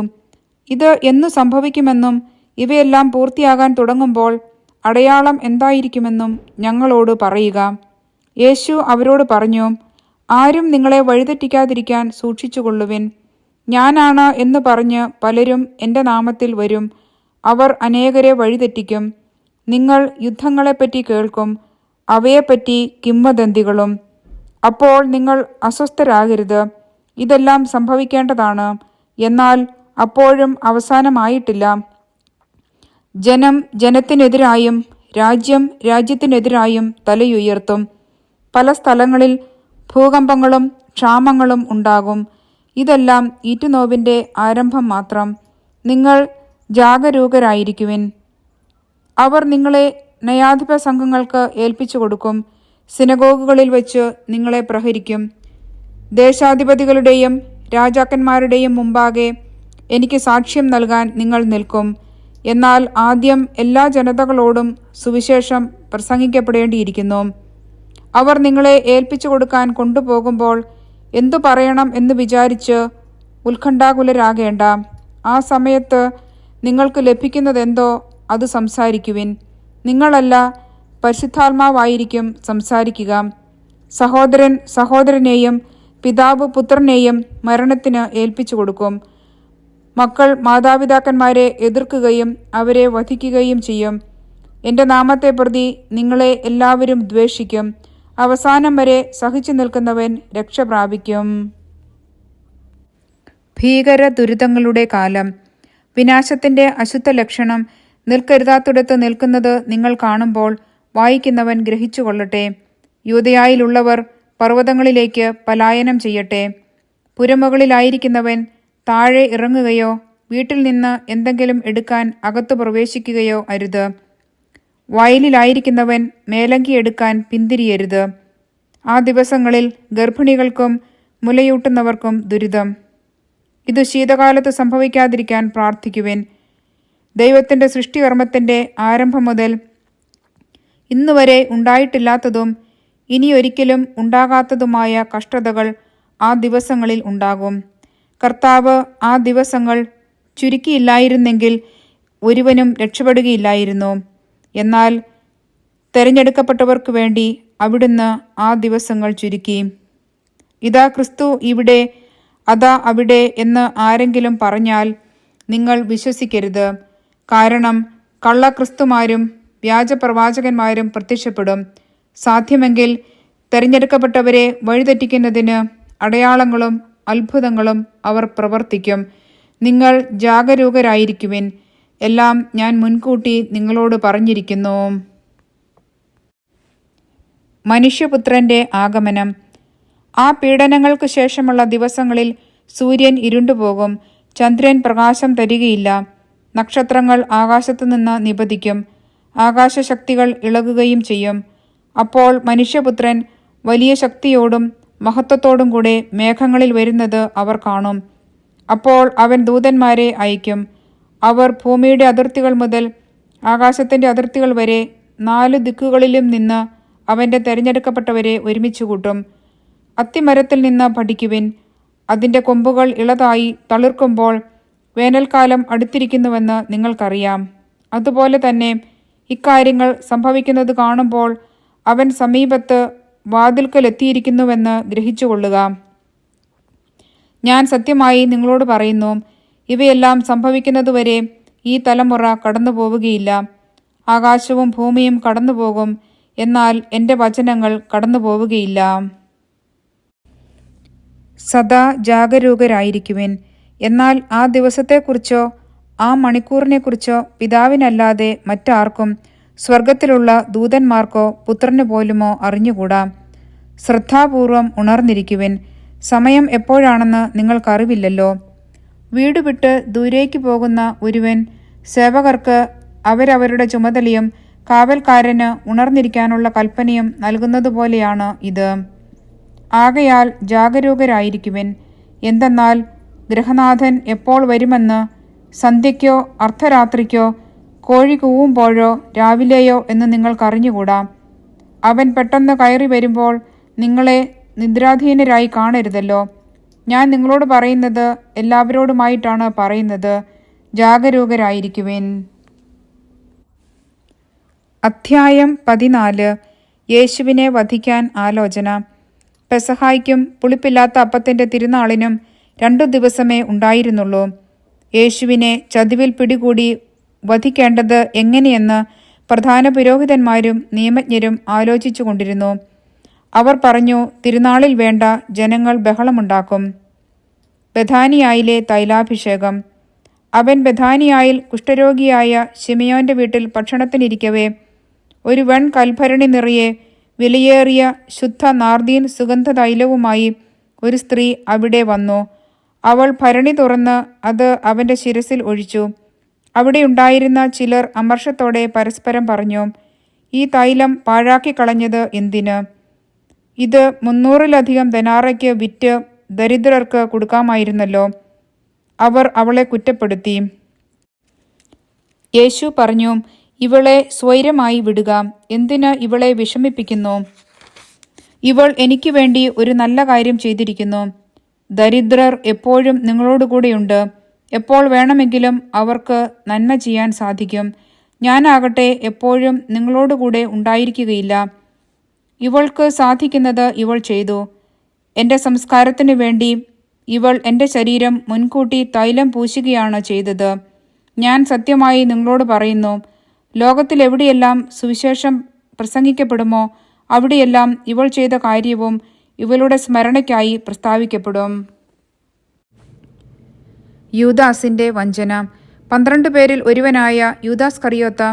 ഇത് എന്നു സംഭവിക്കുമെന്നും ഇവയെല്ലാം പൂർത്തിയാകാൻ തുടങ്ങുമ്പോൾ അടയാളം എന്തായിരിക്കുമെന്നും ഞങ്ങളോട് പറയുക. യേശു അവരോട് പറഞ്ഞു, ആരും നിങ്ങളെ വഴിതെറ്റിക്കാതിരിക്കാൻ സൂക്ഷിച്ചുകൊള്ളുവിൻ. ഞാനാണ് എന്ന് പറഞ്ഞ് പലരും എൻ്റെ നാമത്തിൽ വരും. അവർ അനേകരെ വഴിതെറ്റിക്കും. നിങ്ങൾ യുദ്ധങ്ങളെപ്പറ്റി കേൾക്കും, അവയെപ്പറ്റി കിംവദന്തികളും. അപ്പോൾ നിങ്ങൾ അസ്വസ്ഥരാകരുത്. ഇതെല്ലാം സംഭവിക്കേണ്ടതാണ്, എന്നാൽ അപ്പോഴും അവസാനമായിട്ടില്ല. ജനം ജനത്തിനെതിരായും രാജ്യം രാജ്യത്തിനെതിരായും തലയുയർത്തും. പല സ്ഥലങ്ങളിൽ ഭൂകമ്പങ്ങളും ക്ഷാമങ്ങളും ഉണ്ടാകും. ഇതെല്ലാം ഈറ്റുനോവിൻ്റെ ആരംഭം മാത്രം. നിങ്ങൾ ജാഗരൂകരായിരിക്കുവിൻ. അവർ നിങ്ങളെ ന്യായാധിപ സംഘങ്ങൾക്ക് ഏൽപ്പിച്ചു കൊടുക്കും. സിനഗോഗുകളിൽ വെച്ച് നിങ്ങളെ പ്രഹരിക്കും. ദേശാധിപതികളുടെയും രാജാക്കന്മാരുടെയും മുമ്പാകെ എനിക്ക് സാക്ഷ്യം നൽകാൻ നിങ്ങൾ നിൽക്കും. എന്നാൽ ആദ്യം എല്ലാ ജനതകളോടും സുവിശേഷം പ്രസംഗിക്കപ്പെടേണ്ടിയിരിക്കുന്നു. അവർ നിങ്ങളെ ഏൽപ്പിച്ചു കൊടുക്കാൻ കൊണ്ടുപോകുമ്പോൾ എന്തു പറയണം എന്ന് വിചാരിച്ച് ഉത്കണ്ഠാകുലരാകേണ്ട. ആ സമയത്ത് നിങ്ങൾക്ക് ലഭിക്കുന്നതെന്തോ അത് സംസാരിക്കുവിൻ. നിങ്ങളല്ല, പരിശുദ്ധാത്മാവായിരിക്കും സംസാരിക്കുക. സഹോദരൻ സഹോദരനെയും പിതാവ് പുത്രനെയും മരണത്തിന് ഏൽപ്പിച്ചു കൊടുക്കും. മക്കൾ മാതാപിതാക്കന്മാരെ എതിർക്കുകയും അവരെ വധിക്കുകയും ചെയ്യും. എൻ്റെ നാമത്തെ പ്രതി നിങ്ങളെ എല്ലാവരും ദ്വേഷിക്കും. അവസാനം വരെ സഹിച്ചു നിൽക്കുന്നവൻ രക്ഷ പ്രാപിക്കും. ഭീകര ദുരിതങ്ങളുടെ കാലം. വിനാശത്തിൻ്റെ അശുദ്ധ ലക്ഷണം നിൽക്കരുതാത്തിടത്ത് നിൽക്കുന്നത് നിങ്ങൾ കാണുമ്പോൾ വായിക്കുന്നവൻ ഗ്രഹിച്ചുകൊള്ളട്ടെ. യൂദയായിലുള്ളവർ പർവ്വതങ്ങളിലേക്ക് പലായനം ചെയ്യട്ടെ. പുരമുകളിലായിരിക്കുന്നവൻ താഴെ ഇറങ്ങുകയോ വീട്ടിൽ നിന്ന് എന്തെങ്കിലും എടുക്കാൻ അകത്തു പ്രവേശിക്കുകയോ അരുത്. വയലിലായിരിക്കുന്നവൻ മേലങ്കി എടുക്കാൻ പിന്തിരിയരുത്. ആ ദിവസങ്ങളിൽ ഗർഭിണികൾക്കും മുലയൂട്ടുന്നവർക്കും ദുരിതം. ഇത് ശീതകാലത്ത് സംഭവിക്കാതിരിക്കാൻ പ്രാർത്ഥിക്കുവിൻ. ദൈവത്തിൻ്റെ സൃഷ്ടികർമ്മത്തിൻ്റെ ആരംഭം മുതൽ ഇന്നുവരെ ഉണ്ടായിട്ടില്ലാത്തതും ഇനിയൊരിക്കലും ഉണ്ടാകാത്തതുമായ കഷ്ടതകൾ ആ ദിവസങ്ങളിൽ ഉണ്ടാകും. കർത്താവ് ആ ദിവസങ്ങൾ ചുരുക്കിയില്ലായിരുന്നെങ്കിൽ ഒരുവനും രക്ഷപ്പെടുകയില്ലായിരുന്നു. എന്നാൽ തെരഞ്ഞെടുക്കപ്പെട്ടവർക്ക് വേണ്ടി അവിടുന്ന് ആ ദിവസങ്ങൾ ചുരുക്കി. ഇതാ ക്രിസ്തു ഇവിടെ, അതാ അവിടെ എന്ന് ആരെങ്കിലും പറഞ്ഞാൽ നിങ്ങൾ വിശ്വസിക്കരുത്. കാരണം കള്ളക്രിസ്തുമാരും വ്യാജപ്രവാചകന്മാരും പ്രത്യക്ഷപ്പെടും. സാധ്യമെങ്കിൽ തെരഞ്ഞെടുക്കപ്പെട്ടവരെ വഴിതെറ്റിക്കുന്നതിന് അടയാളങ്ങളും അത്ഭുതങ്ങളും അവർ പ്രവർത്തിക്കും. നിങ്ങൾ ജാഗരൂകരായിരിക്കുവിൻ. എല്ലാം ഞാൻ മുൻകൂട്ടി നിങ്ങളോട് പറഞ്ഞിരിക്കുന്നു. മനുഷ്യപുത്രന്റെ ആഗമനം. ആ പീഡനങ്ങൾക്ക് ശേഷമുള്ള ദിവസങ്ങളിൽ സൂര്യൻ ഇരുണ്ടുപോകും, ചന്ദ്രൻ പ്രകാശം തരികയില്ല, നക്ഷത്രങ്ങൾ ആകാശത്തുനിന്ന് നിപതിക്കും, ആകാശശക്തികൾ ഇളകുകയും ചെയ്യും. അപ്പോൾ മനുഷ്യപുത്രൻ വലിയ ശക്തിയോടും മഹത്വത്തോടും കൂടെ മേഘങ്ങളിൽ വരുന്നത് അവർ കാണും. അപ്പോൾ അവൻ ദൂതന്മാരെ അയക്കും. അവർ ഭൂമിയുടെ അതിർത്തികൾ മുതൽ ആകാശത്തിൻ്റെ അതിർത്തികൾ വരെ 4 ദിക്കുകളിലും നിന്ന് അവൻ്റെ തിരഞ്ഞെടുക്കപ്പെട്ടവരെ ഒരുമിച്ച് കൂട്ടും. അത്തിമരത്തിൽ നിന്ന് പഠിക്കുവിൻ. അതിൻ്റെ കൊമ്പുകൾ ഇളതായി തളിർക്കുമ്പോൾ വേനൽക്കാലം അടുത്തിരിക്കുന്നുവെന്ന് നിങ്ങൾക്കറിയാം. അതുപോലെ തന്നെ ഇക്കാര്യങ്ങൾ സംഭവിക്കുന്നത് കാണുമ്പോൾ അവൻ സമീപത്ത് വാതിൽക്കലെത്തിയിരിക്കുന്നുവെന്ന് ഗ്രഹിച്ചുകൊള്ളുക. ഞാൻ സത്യമായി നിങ്ങളോട് പറയുന്നു, ഇവയെല്ലാം സംഭവിക്കുന്നതുവരെ ഈ തലമുറ കടന്നു പോവുകയില്ല. ആകാശവും ഭൂമിയും കടന്നുപോകും, എന്നാൽ എൻ്റെ വചനങ്ങൾ കടന്നു പോവുകയില്ല. സദാ ജാഗരൂകരായിരിക്കുവിൻ. എന്നാൽ ആ ദിവസത്തെക്കുറിച്ചോ ആ മണിക്കൂറിനെക്കുറിച്ചോ പിതാവിനല്ലാതെ മറ്റാർക്കും, സ്വർഗത്തിലുള്ള ദൂതന്മാർക്കോ പുത്രന് പോലുമോ അറിഞ്ഞുകൂടാ. ശ്രദ്ധാപൂർവം ഉണർന്നിരിക്കുവിൻ. സമയം എപ്പോഴാണെന്ന് നിങ്ങൾക്കറിവില്ലല്ലോ. വീട് വിട്ട് ദൂരേക്ക് പോകുന്ന ഒരുവൻ സേവകർക്ക് അവരവരുടെ ചുമതലയും കാവൽക്കാരന് ഉണർന്നിരിക്കാനുള്ള കൽപ്പനയും നൽകുന്നതുപോലെയാണ് ഇത്. ആകയാൽ ജാഗരൂകരായിരിക്കുവിൻ. എന്തെന്നാൽ ഗൃഹനാഥൻ എപ്പോൾ വരുമെന്ന് സന്ധ്യയ്ക്കോ അർദ്ധരാത്രിക്കോ കോഴി കൂവുമ്പോഴോ രാവിലെയോ എന്ന് നിങ്ങൾക്കറിഞ്ഞുകൂടാ. അവൻ പെട്ടെന്ന് കയറി വരുമ്പോൾ നിങ്ങളെ നിദ്രാധീനരായി കാണരുതല്ലോ. ഞാൻ നിങ്ങളോട് പറയുന്നത് എല്ലാവരോടുമായിട്ടാണ് പറയുന്നത്, ജാഗരൂകരായിരിക്കുവിൻ. അധ്യായം 14. യേശുവിനെ വധിക്കാൻ ആലോചന. പെസഹായ്ക്കും പുളിപ്പില്ലാത്ത അപ്പത്തിൻ്റെ തിരുനാളിനും 2 ദിവസമേ ഉണ്ടായിരുന്നുള്ളൂ. യേശുവിനെ ചതിവിൽ പിടികൂടി വധിക്കേണ്ടത് എങ്ങനെയെന്ന് പ്രധാന പുരോഹിതന്മാരും നിയമജ്ഞരും ആലോചിച്ചു കൊണ്ടിരുന്നു. അവർ പറഞ്ഞു, തിരുനാളിൽ വേണ്ട, ജനങ്ങൾ ബഹളമുണ്ടാക്കും. ബഥാനിയായിലെ തൈലാഭിഷേകം. അവൻ ബഥാനിയായിൽ കുഷ്ഠരോഗിയായ ശിമയോന്റെ വീട്ടിൽ ഭക്ഷണത്തിനിരിക്കവേ ഒരു കൽഭരണി നിറയെ വിലയേറിയ ശുദ്ധ നാർദീൻ സുഗന്ധ തൈലവുമായി ഒരു സ്ത്രീ അവിടെ വന്നു. അവൾ ഭരണി തുറന്ന് അത് അവൻ്റെ ശിരസിൽ ഒഴിച്ചു. അവിടെയുണ്ടായിരുന്ന ചിലർ അമർഷത്തോടെ പരസ്പരം പറഞ്ഞു, ഈ തൈലം പാഴാക്കിക്കളഞ്ഞത് എന്തിന്? ഇത് 300-ലധികം ദനാറയ്ക്ക് വിറ്റ് ദരിദ്രർക്ക് കൊടുക്കാമായിരുന്നല്ലോ. അവർ അവളെ കുറ്റപ്പെടുത്തി. യേശു പറഞ്ഞു, ഇവളെ സ്വൈരമായി വിടുക, എന്തിന് ഇവളെ വിഷമിപ്പിക്കുന്നു? ഇവൾ എനിക്ക് വേണ്ടി ഒരു നല്ല കാര്യം ചെയ്തിരിക്കുന്നു. ദരിദ്രർ എപ്പോഴും നിങ്ങളോടുകൂടെയുണ്ട്. എപ്പോൾ വേണമെങ്കിലും അവർക്ക് നന്മ ചെയ്യാൻ സാധിക്കും. ഞാനാകട്ടെ എപ്പോഴും നിങ്ങളോടുകൂടെ ഉണ്ടായിരിക്കുകയില്ല. ഇവൾക്ക് സാധിക്കുന്നത് ഇവൾ ചെയ്തു. എൻ്റെ സംസ്കാരത്തിനു വേണ്ടി ഇവൾ എൻ്റെ ശരീരം മുൻകൂട്ടി തൈലം പൂശുകയാണ് ചെയ്തത്. ഞാൻ സത്യമായി നിങ്ങളോട് പറയുന്നു, ലോകത്തിലെവിടെയെല്ലാം സുവിശേഷം പ്രസംഗിക്കപ്പെടുമോ അവിടെയെല്ലാം ഇവൾ ചെയ്ത കാര്യവും ഇവളുടെ സ്മരണയ്ക്കായി പ്രസ്താവിക്കപ്പെടും. യൂദാസിന്റെ വഞ്ചന. 12 പേരിൽ ഒരുവനായ യൂദാസ് കറിയോത്ത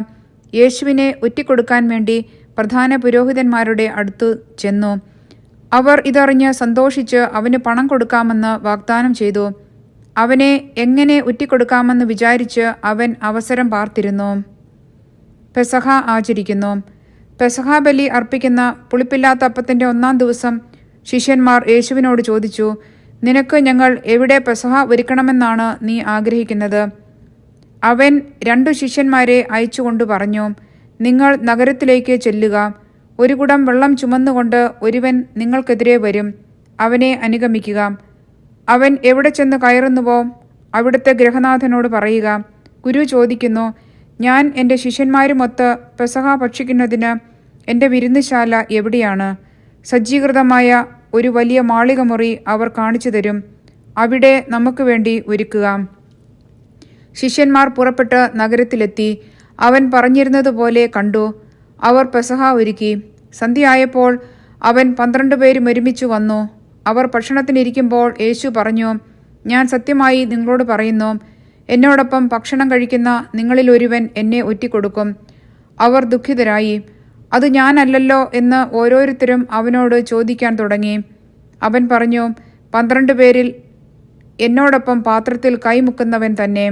യേശുവിനെ ഒറ്റിക്കൊടുക്കാൻ വേണ്ടി പ്രധാന പുരോഹിതന്മാരുടെ അടുത്തു ചെന്നു. അവർ ഇതറിഞ്ഞ് സന്തോഷിച്ച് അവന് പണം കൊടുക്കാമെന്ന് വാഗ്ദാനം ചെയ്തു. അവനെ എങ്ങനെ ഒറ്റിക്കൊടുക്കാമെന്ന് വിചാരിച്ച് അവൻ അവസരം പാർത്തിരുന്നു. പെസഹ ആചരിക്കുന്നു. പെസഹ ബലി അർപ്പിക്കുന്ന പുളിപ്പില്ലാത്ത അപ്പത്തിൻ്റെ 1-ാം ദിവസം ശിഷ്യന്മാർ യേശുവിനോട് ചോദിച്ചു, നിനക്ക് ഞങ്ങൾ എവിടെ പെസഹ ഒരുക്കണമെന്നാണ് നീ ആഗ്രഹിക്കുന്നത്? അവൻ 2 ശിഷ്യന്മാരെ അയച്ചുകൊണ്ട് പറഞ്ഞു, നിങ്ങൾ നഗരത്തിലേക്ക് ചെല്ലുക. ഒരു കുടം വെള്ളം ചുമന്നുകൊണ്ട് ഒരുവൻ നിങ്ങൾക്കെതിരെ വരും. അവനെ അനുഗമിക്കുക. അവൻ എവിടെ ചെന്ന് കയറുന്നുവോ അവിടുത്തെ ഗൃഹനാഥനോട് പറയുക, ഗുരു ചോദിക്കുന്നു, ഞാൻ എൻ്റെ ശിഷ്യന്മാരുമൊത്ത് പെസഹ ഭക്ഷിക്കുന്നതിന് എൻ്റെ വിരുന്നുശാല എവിടെയാണ്? സജ്ജീകൃതമായ ഒരു വലിയ മാളിക മുറി അവർ കാണിച്ചു തരും. അവിടെ നമുക്ക് വേണ്ടി ഒരുക്കുക. ശിഷ്യന്മാർ പുറപ്പെട്ട് നഗരത്തിലെത്തി. അവൻ പറഞ്ഞിരുന്നതുപോലെ കണ്ടു. അവർ പെസഹ ഒരുക്കി. സന്ധ്യയായപ്പോൾ അവൻ 12 പേരും ഒരുമിച്ച് വന്നു. അവർ ഭക്ഷണത്തിനിരിക്കുമ്പോൾ യേശു പറഞ്ഞു, ഞാൻ സത്യമായി നിങ്ങളോട് പറയുന്നു, എന്നോടൊപ്പം ഭക്ഷണം കഴിക്കുന്ന നിങ്ങളിൽ ഒരുവൻ എന്നെ ഒറ്റിക്കൊടുക്കും. അവർ ദുഃഖിതരായി. അത് ഞാനല്ലല്ലോ എന്ന് ഓരോരുത്തരും അവനോട് ചോദിക്കാൻ തുടങ്ങി. അവൻ പറഞ്ഞു, 12 പേരിൽ എന്നോടൊപ്പം പാത്രത്തിൽ കൈമുക്കുന്നവൻ തന്നെ.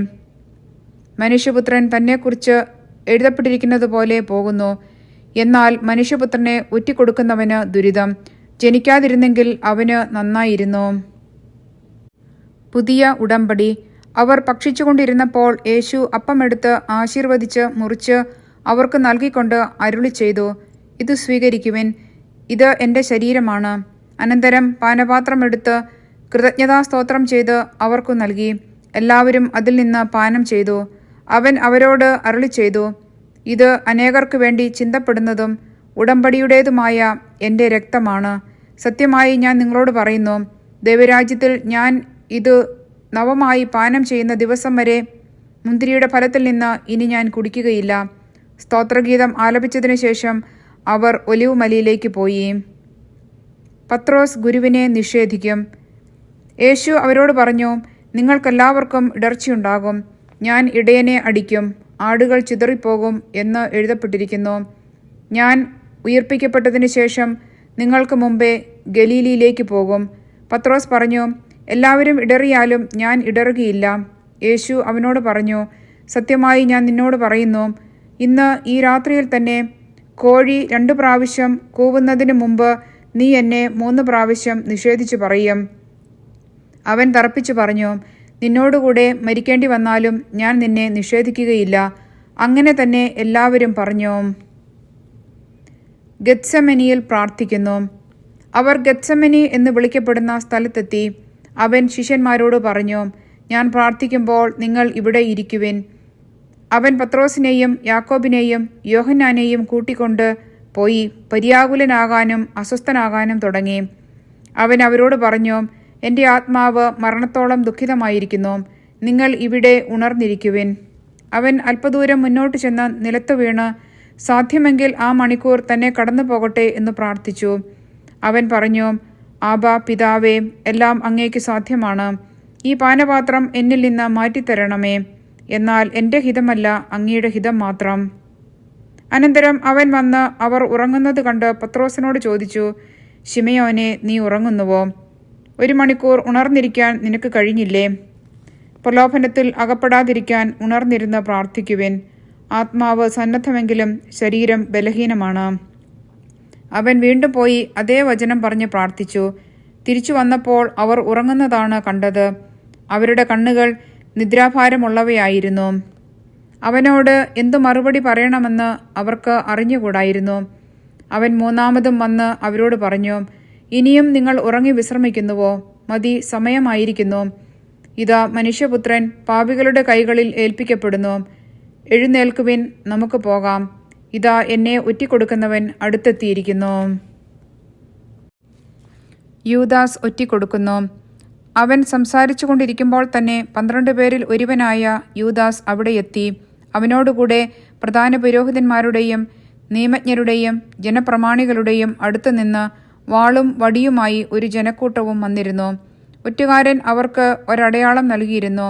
മനുഷ്യപുത്രൻ തന്നെക്കുറിച്ച് എഴുതപ്പെട്ടിരിക്കുന്നത് പോലെ പോകുന്നു. എന്നാൽ മനുഷ്യപുത്രനെ ഒറ്റിക്കൊടുക്കുന്നവന് ദുരിതം. ജനിക്കാതിരുന്നെങ്കിൽ അവന് നന്നായിരുന്നു. പുതിയ ഉടമ്പടി. അവർ ഭക്ഷിച്ചുകൊണ്ടിരുന്നപ്പോൾ യേശു അപ്പമെടുത്ത് ആശീർവദിച്ച് മുറിച്ച് അവർക്ക് നൽകിക്കൊണ്ട് അരുളി ചെയ്തു, ഇത് സ്വീകരിക്കുവിൻ, ഇത് എൻ്റെ ശരീരമാണ്. അനന്തരം പാനപാത്രമെടുത്ത് കൃതജ്ഞതാസ്തോത്രം ചെയ്ത് അവർക്കു നൽകി. എല്ലാവരും അതിൽ നിന്ന് പാനം ചെയ്തു. അവൻ അവരോട് അരുളി ചെയ്തു, ഇത് അനേകർക്ക് വേണ്ടി ചിന്തപ്പെടുന്നതും ഉടമ്പടിയുടേതുമായ എൻ്റെ രക്തമാണ്. സത്യമായി ഞാൻ നിങ്ങളോട് പറയുന്നു, ദൈവരാജ്യത്തിൽ ഞാൻ ഇത് നവമായി പാനം ചെയ്യുന്ന ദിവസം വരെ മുന്തിരിയുടെ ഫലത്തിൽ നിന്ന് ഇനി ഞാൻ കുടിക്കുകയില്ല. സ്തോത്രഗീതം ആലപിച്ചതിനു ശേഷം അവർ ഒലിവുമലയിലേക്ക് പോയി. പത്രോസ് ഗുരുവിനെ നിഷേധിക്കും. യേശു അവരോട് പറഞ്ഞു, നിങ്ങൾക്കെല്ലാവർക്കും ഇടർച്ചയുണ്ടാകും. ഞാൻ ഇടയനെ അടിക്കും, ആടുകൾ ചിതറിപ്പോകും എന്ന് എഴുതപ്പെട്ടിരിക്കുന്നു. ഞാൻ ഉയിർപ്പിക്കപ്പെട്ടതിന് ശേഷം നിങ്ങൾക്ക് മുമ്പേ ഗലീലയിലേക്ക് പോകും. പത്രോസ് പറഞ്ഞു, എല്ലാവരും ഇടറിയാലും ഞാൻ ഇടറുകയില്ല. യേശു അവനോട് പറഞ്ഞു, സത്യമായി ഞാൻ നിന്നോട് പറയുന്നു, ഇന്ന് ഈ രാത്രിയിൽ തന്നെ കോഴി 2 പ്രാവശ്യം കൂവുന്നതിന് മുമ്പ് നീ എന്നെ 3 പ്രാവശ്യം നിഷേധിച്ചു പറയും. അവൻ തറപ്പിച്ചു പറഞ്ഞു, നിന്നോടുകൂടെ മരിക്കേണ്ടി വന്നാലും ഞാൻ നിന്നെ നിഷേധിക്കുകയില്ല. അങ്ങനെ തന്നെ എല്ലാവരും പറഞ്ഞു. ഗെത്സമനിയിൽ പ്രാർത്ഥിക്കുന്നു. അവർ ഗെത്സമനി എന്ന് വിളിക്കപ്പെടുന്ന സ്ഥലത്തെത്തി. അവൻ ശിഷ്യന്മാരോട് പറഞ്ഞു, ഞാൻ പ്രാർത്ഥിക്കുമ്പോൾ നിങ്ങൾ ഇവിടെ ഇരിക്കുവിൻ. അവൻ പത്രോസിനെയും യാക്കോബിനെയും യോഹന്നാനെയും കൂട്ടിക്കൊണ്ട് പോയി പര്യാകുലനാകാനും അസ്വസ്ഥനാകാനും തുടങ്ങി. അവൻ അവരോട് പറഞ്ഞു, എൻ്റെ ആത്മാവ് മരണത്തോളം ദുഃഖിതമായിരിക്കുന്നു. നിങ്ങൾ ഇവിടെ ഉണർന്നിരിക്കുവിൻ. അവൻ അല്പദൂരം മുന്നോട്ട് ചെന്ന് നിലത്ത് വീണ്, സാധ്യമെങ്കിൽ ആ മണിക്കൂർ തന്നെ കടന്നു പോകട്ടെ എന്ന് പ്രാർത്ഥിച്ചു. അവൻ പറഞ്ഞു, ആബാ പിതാവേ, എല്ലാം അങ്ങേക്ക് സാധ്യമാണ്. ഈ പാനപാത്രം എന്നിൽ നിന്ന് മാറ്റിത്തരണമേ. എന്നാൽ എൻ്റെ ഹിതമല്ല, അങ്ങയുടെ ഹിതം മാത്രം. അനന്തരം അവൻ വന്ന് അവർ ഉറങ്ങുന്നത് കണ്ട് പത്രോസിനോട് ചോദിച്ചു, ശിമയോനെ, നീ ഉറങ്ങുന്നുവോ? 1 മണിക്കൂർ ഉണർന്നിരിക്കാൻ നിനക്ക് കഴിഞ്ഞില്ലേ? പ്രലോഭനത്തിൽ അകപ്പെടാതിരിക്കാൻ ഉണർന്നിരുന്ന് പ്രാർത്ഥിക്കുവിൻ. ആത്മാവ് സന്നദ്ധമെങ്കിലും ശരീരം ബലഹീനമാണ്. അവൻ വീണ്ടും പോയി അതേ വചനം പറഞ്ഞ് പ്രാർത്ഥിച്ചു. തിരിച്ചു വന്നപ്പോൾ അവർ ഉറങ്ങുന്നതാണ് കണ്ടത്. അവരുടെ കണ്ണുകൾ നിദ്രാഭാരമുള്ളവയായിരുന്നു. അവനോട് എന്തു മറുപടി പറയണമെന്ന് അവർക്ക് അറിഞ്ഞുകൂടായിരുന്നു. അവൻ മൂന്നാമതും വന്ന് അവരോട് പറഞ്ഞു, ഇനിയും നിങ്ങൾ ഉറങ്ങി വിശ്രമിക്കുന്നുവോ? മതി, സമയമായിരിക്കുന്നു. ഇതാ, മനുഷ്യപുത്രൻ പാപികളുടെ കൈകളിൽ ഏൽപ്പിക്കപ്പെടുന്നു. എഴുന്നേൽക്കുവിൻ, നമുക്ക് പോകാം. ഇതാ, എന്നെ ഒറ്റിക്കൊടുക്കുന്നവൻ അടുത്തെത്തിയിരിക്കുന്നു. യൂദാസ് ഒറ്റിക്കൊടുക്കുന്നു. അവൻ സംസാരിച്ചു കൊണ്ടിരിക്കുമ്പോൾ തന്നെ 12 പേരിൽ ഒരുവനായ യൂദാസ് അവിടെ എത്തി. അവനോടുകൂടെ പ്രധാന പുരോഹിതന്മാരുടെയും നിയമജ്ഞരുടെയും ജനപ്രമാണികളുടെയും അടുത്തുനിന്ന് വാളും വടിയുമായി ഒരു ജനക്കൂട്ടവും വന്നിരുന്നു. ഒറ്റുകാരൻ അവർക്ക് ഒരടയാളം നൽകിയിരുന്നു.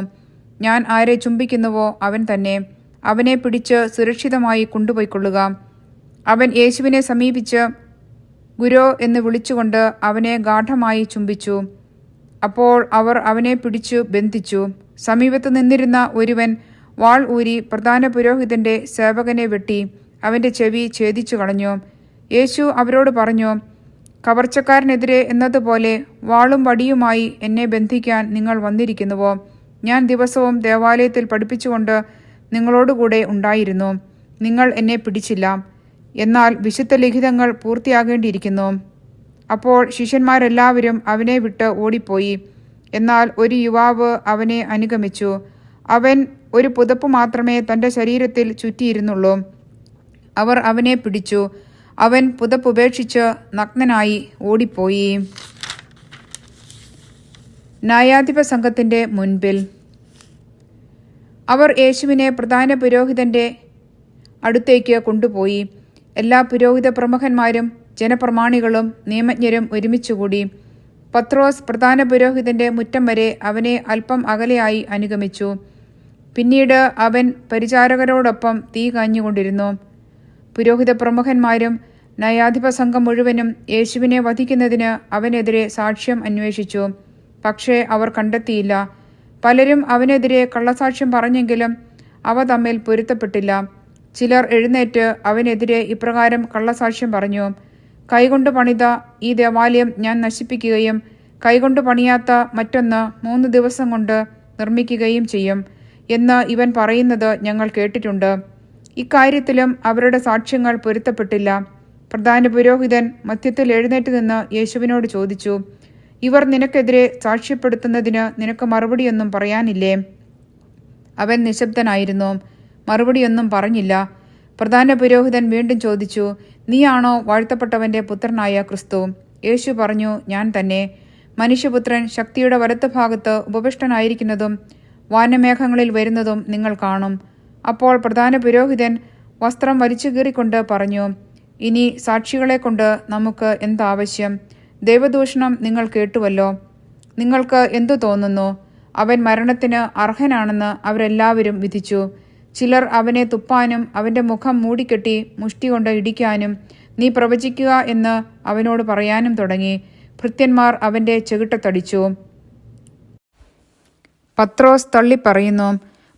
ഞാൻ ആരെ ചുംബിക്കുന്നുവോ അവൻ തന്നെ, അവനെ പിടിച്ച് സുരക്ഷിതമായി കൊണ്ടുപോയിക്കൊള്ളുക. അവൻ യേശുവിനെ സമീപിച്ച് ഗുരോ എന്ന് വിളിച്ചുകൊണ്ട് അവനെ ഗാഢമായി ചുംബിച്ചു. അപ്പോൾ അവർ അവനെ പിടിച്ചു ബന്ധിച്ചു. സമീപത്ത് നിന്നിരുന്ന ഒരുവൻ വാൾ ഊരി പ്രധാന പുരോഹിതന്റെ സേവകനെ വെട്ടി അവന്റെ ചെവി ഛേദിച്ചു കളഞ്ഞു. യേശു അവരോട് പറഞ്ഞു, കവർച്ചക്കാരനെതിരെ എന്നതുപോലെ വാളും വടിയുമായി എന്നെ ബന്ധിക്കാൻ നിങ്ങൾ വന്നിരിക്കുന്നുവോ? ഞാൻ ദിവസവും ദേവാലയത്തിൽ പഠിപ്പിച്ചുകൊണ്ട് നിങ്ങളോടുകൂടെ ഉണ്ടായിരുന്നു. നിങ്ങൾ എന്നെ പിടിച്ചില്ല. എന്നാൽ വിശുദ്ധ ലിഖിതങ്ങൾ പൂർത്തിയാകേണ്ടിയിരിക്കുന്നു. അപ്പോൾ ശിഷ്യന്മാരെല്ലാവരും അവനെ വിട്ട് ഓടിപ്പോയി. എന്നാൽ ഒരു യുവാവ് അവനെ അനുഗമിച്ചു. അവൻ ഒരു പുതപ്പ് മാത്രമേ തൻ്റെ ശരീരത്തിൽ ചുറ്റിയിരുന്നുള്ളൂ. അവർ അവനെ പിടിച്ചു. അവൻ പുതപ്പുപേക്ഷിച്ച് നഗ്നനായി ഓടിപ്പോയി. ന്യായാധിപ സംഘത്തിൻ്റെ മുൻപിൽ അവർ യേശുവിനെ പ്രധാന പുരോഹിതന്റെ അടുത്തേക്ക് കൊണ്ടുപോയി. എല്ലാ പുരോഹിത പ്രമുഖന്മാരും ജനപ്രമാണികളും നിയമജ്ഞരും ഒരുമിച്ചുകൂടി. പത്രോസ് പ്രധാന പുരോഹിതന്റെ മുറ്റം വരെ അവനെ അല്പം അകലെയായി അനുഗമിച്ചു. പിന്നീട് അവൻ പരിചാരകരോടൊപ്പം തീ കാഞ്ഞുകൊണ്ടിരുന്നു. പുരോഹിത പ്രമുഖന്മാരും ന്യായാധിപ സംഘം മുഴുവനും യേശുവിനെ വധിക്കുന്നതിന് അവനെതിരെ സാക്ഷ്യം അന്വേഷിച്ചു. പക്ഷേ അവർ കണ്ടെത്തിയില്ല. പലരും അവനെതിരെ കള്ളസാക്ഷ്യം പറഞ്ഞെങ്കിലും അവ തമ്മിൽ പൊരുത്തപ്പെട്ടില്ല. ചിലർ എഴുന്നേറ്റ് അവനെതിരെ ഇപ്രകാരം കള്ളസാക്ഷ്യം പറഞ്ഞു, കൈകൊണ്ട് പണിത ഈ ദേവാലയം ഞാൻ നശിപ്പിക്കുകയും കൈകൊണ്ട് പണിയാത്ത മറ്റൊന്ന് 3 ദിവസം കൊണ്ട് നിർമ്മിക്കുകയും ചെയ്യും എന്ന് ഇവൻ പറയുന്നത് ഞങ്ങൾ കേട്ടിട്ടുണ്ട്. ഇക്കാര്യത്തിലും അവരുടെ സാക്ഷ്യങ്ങൾ പൊരുത്തപ്പെട്ടില്ല. പ്രധാന പുരോഹിതൻ മധ്യത്തിൽ എഴുന്നേറ്റ് നിന്ന് യേശുവിനോട് ചോദിച്ചു, ഇവർ നിനക്കെതിരെ സാക്ഷ്യപ്പെടുത്തുന്നതിന് നിനക്ക് മറുപടിയൊന്നും പറയാനില്ലേ? അവൻ നിശബ്ദനായിരുന്നു, മറുപടിയൊന്നും പറഞ്ഞില്ല. പ്രധാന പുരോഹിതൻ വീണ്ടും ചോദിച്ചു, നീയാണോ വാഴ്ത്തപ്പെട്ടവന്റെ പുത്രനായ ക്രിസ്തു? യേശു പറഞ്ഞു, ഞാൻ തന്നെ. മനുഷ്യപുത്രൻ ശക്തിയുടെ വലത്തുഭാഗത്ത് ഉപവിഷ്ടനായിരിക്കുന്നതും വാനമേഘങ്ങളിൽ വരുന്നതും നിങ്ങൾ കാണും. അപ്പോൾ പ്രധാന പുരോഹിതൻ വസ്ത്രം വലിച്ചു കീറിക്കൊണ്ട് പറഞ്ഞു, ഇനി സാക്ഷികളെ കൊണ്ട് നമുക്ക് എന്താവശ്യം? ദൈവദൂഷണം നിങ്ങൾ കേട്ടുവല്ലോ. നിങ്ങൾക്ക് എന്തു തോന്നുന്നു? അവൻ മരണത്തിന് അർഹനാണെന്ന് അവരെല്ലാവരും വിധിച്ചു. ചിലർ അവനെ തുപ്പാനും അവന്റെ മുഖം മൂടിക്കെട്ടി മുഷ്ടി കൊണ്ട് ഇടിക്കാനും നീ പ്രവചിക്കുക എന്ന് അവനോട് പറയാനും തുടങ്ങി. ഭൃത്യന്മാർ അവന്റെ ചെകിട്ടത്തടിച്ചു. പത്രോസ് തള്ളിപ്പറയുന്നു.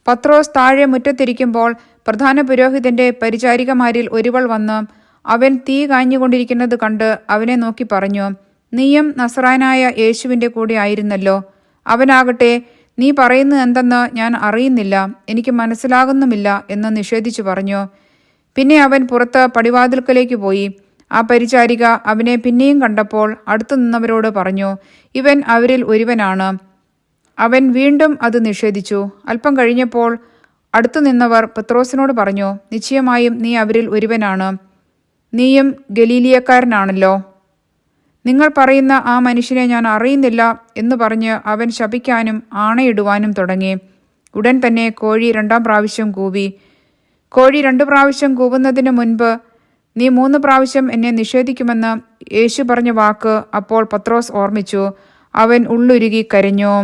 പത്രോസ് താഴെ മുറ്റത്തിരിക്കുമ്പോൾ പ്രധാന പുരോഹിതന്റെ പരിചാരികമാരിൽ ഒരുവൾ വന്ന് അവൻ തീ കാഞ്ഞുകൊണ്ടിരിക്കുന്നത് കണ്ട് അവനെ നോക്കി പറഞ്ഞു, നീയും നസറായനായ യേശുവിൻ്റെ കൂടെ ആയിരുന്നല്ലോ. അവനാകട്ടെ, നീ പറയുന്നത് എന്തെന്ന് ഞാൻ അറിയുന്നില്ല, എനിക്ക് മനസ്സിലാകുന്നുമില്ല എന്ന് നിഷേധിച്ചു പറഞ്ഞു. പിന്നെ അവൻ പുറത്ത് പടിവാതിൽക്കലേക്ക് പോയി. ആ പരിചാരിക അവനെ പിന്നെയും കണ്ടപ്പോൾ അടുത്തു നിന്നവരോട് പറഞ്ഞു, ഇവൻ അവരിൽ ഒരുവനാണ്. അവൻ വീണ്ടും അത് നിഷേധിച്ചു. അല്പം കഴിഞ്ഞപ്പോൾ അടുത്തു നിന്നവർ പത്രോസിനോട് പറഞ്ഞു, നിശ്ചയമായും നീ അവരിൽ ഒരുവനാണ്. നീയും ഗലീലിയക്കാരനാണല്ലോ. നിങ്ങൾ പറയുന്ന ആ മനുഷ്യനെ ഞാൻ അറിയുന്നില്ല എന്ന് പറഞ്ഞ് അവൻ ശപിക്കാനും ആണയിടുവാനും തുടങ്ങി. ഉടൻ തന്നെ കോഴി 2 പ്രാവശ്യം കൂവി. കോഴി 2 പ്രാവശ്യം കൂവുന്നതിന് മുൻപ് നീ 3 പ്രാവശ്യം എന്നെ നിഷേധിക്കുമെന്ന് യേശു പറഞ്ഞ വാക്ക് അപ്പോൾ പത്രോസ് ഓർമ്മിച്ചു. അവൻ ഉള്ളുരുകി കരഞ്ഞു.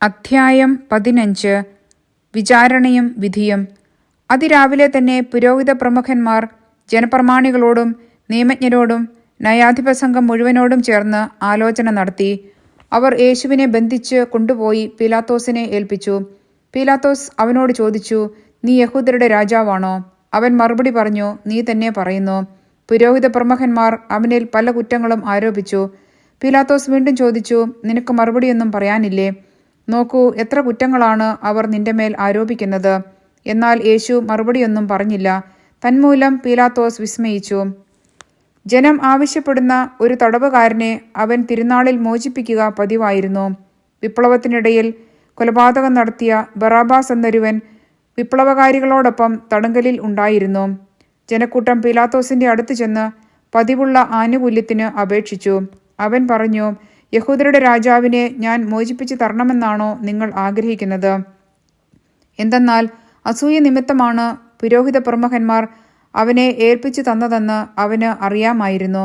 അധ്യായം 15. വിചാരണയും വിധിയും. അതിരാവിലെ തന്നെ പുരോഹിത പ്രമുഖന്മാർ ജനപ്രമാണികളോടും നിയമജ്ഞരോടും ന്യായാധിപ സംഘം മുഴുവനോടും ചേർന്ന് ആലോചന നടത്തി. അവർ യേശുവിനെ ബന്ധിച്ച് കൊണ്ടുപോയി പീലാത്തോസിനെ ഏൽപ്പിച്ചു. പീലാത്തോസ് അവനോട് ചോദിച്ചു, നീ യഹൂദരുടെ രാജാവാണോ? അവൻ മറുപടി പറഞ്ഞു, നീ തന്നെ പറയുന്നു. പുരോഹിത പ്രമുഖന്മാർ അവനിൽ പല കുറ്റങ്ങളും ആരോപിച്ചു. പീലാത്തോസ് വീണ്ടും ചോദിച്ചു, നിനക്ക് മറുപടിയൊന്നും പറയാനില്ലേ? നോക്കൂ, എത്ര കുറ്റങ്ങളാണ് അവർ നിന്റെ മേൽ ആരോപിക്കുന്നത്. എന്നാൽ യേശു മറുപടിയൊന്നും പറഞ്ഞില്ല. തന്മൂലം പീലാത്തോസ് വിസ്മയിച്ചു. ജനം ആവശ്യപ്പെടുന്ന ഒരു തടവുകാരനെ അവൻ തിരുനാളിൽ മോചിപ്പിക്കുക പതിവായിരുന്നു. വിപ്ലവത്തിനിടയിൽ കൊലപാതകം നടത്തിയ ബറാബാസ് എന്നൊരുവൻ വിപ്ലവകാരികളോടൊപ്പം തടങ്കലിൽ ഉണ്ടായിരുന്നു. ജനക്കൂട്ടം പീലാത്തോസിന്റെ അടുത്ത് ചെന്ന് പതിവുള്ള ആനുകൂല്യത്തിന് അപേക്ഷിച്ചു. അവൻ പറഞ്ഞു, യഹൂദരുടെ രാജാവിനെ ഞാൻ മോചിപ്പിച്ചു തരണമെന്നാണോ നിങ്ങൾ ആഗ്രഹിക്കുന്നത്? എന്തെന്നാൽ അസൂയ നിമിത്തമാണ് പുരോഹിത പ്രമുഖന്മാർ അവനെ ഏൽപ്പിച്ചു തന്നതെന്ന് അവന് അറിയാമായിരുന്നു.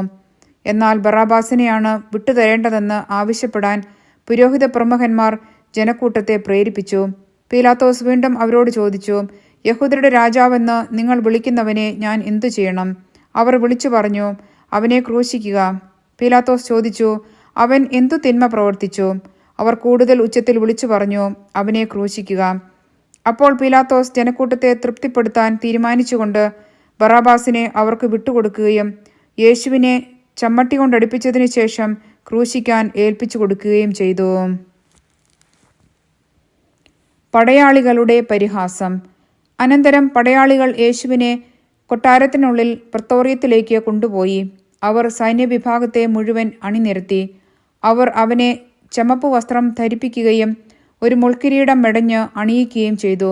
എന്നാൽ ബറാബാസിനെയാണ് വിട്ടുതരേണ്ടതെന്ന് ആവശ്യപ്പെടാൻ പുരോഹിത പ്രമുഖന്മാർ ജനക്കൂട്ടത്തെ പ്രേരിപ്പിച്ചു. പീലാത്തോസ് വീണ്ടും അവരോട് ചോദിച്ചു, യഹൂദരുടെ രാജാവെന്ന് നിങ്ങൾ വിളിക്കുന്നവനെ ഞാൻ എന്തു ചെയ്യണം? അവർ വിളിച്ചു പറഞ്ഞു, അവനെ ക്രൂശിക്കുക. പീലാത്തോസ് ചോദിച്ചു, അവൻ എന്തു തിന്മ പ്രവർത്തിച്ചു? അവർ കൂടുതൽ ഉച്ചത്തിൽ വിളിച്ചു പറഞ്ഞു, അവനെ ക്രൂശിക്കുക. അപ്പോൾ പീലാത്തോസ് ജനക്കൂട്ടത്തെ തൃപ്തിപ്പെടുത്താൻ തീരുമാനിച്ചുകൊണ്ട് ബറാബാസിനെ അവർക്ക് വിട്ടുകൊടുക്കുകയും യേശുവിനെ ചമ്മട്ടി കൊണ്ടടിപ്പിച്ചതിനു ശേഷം ക്രൂശിക്കാൻ ഏൽപ്പിച്ചു കൊടുക്കുകയും ചെയ്തു. പടയാളികളുടെ പരിഹാസം. അനന്തരം പടയാളികൾ യേശുവിനെ കൊട്ടാരത്തിനുള്ളിൽ പ്രത്തോറിയത്തിലേക്ക് കൊണ്ടുപോയി. അവർ സൈന്യവിഭാഗത്തെ മുഴുവൻ അണിനിരത്തി. അവർ അവനെ ചമപ്പ് വസ്ത്രം ധരിപ്പിക്കുകയും ഒരു മുൾക്കിരീടം മെടഞ്ഞ് അണിയിക്കുകയും ചെയ്തു.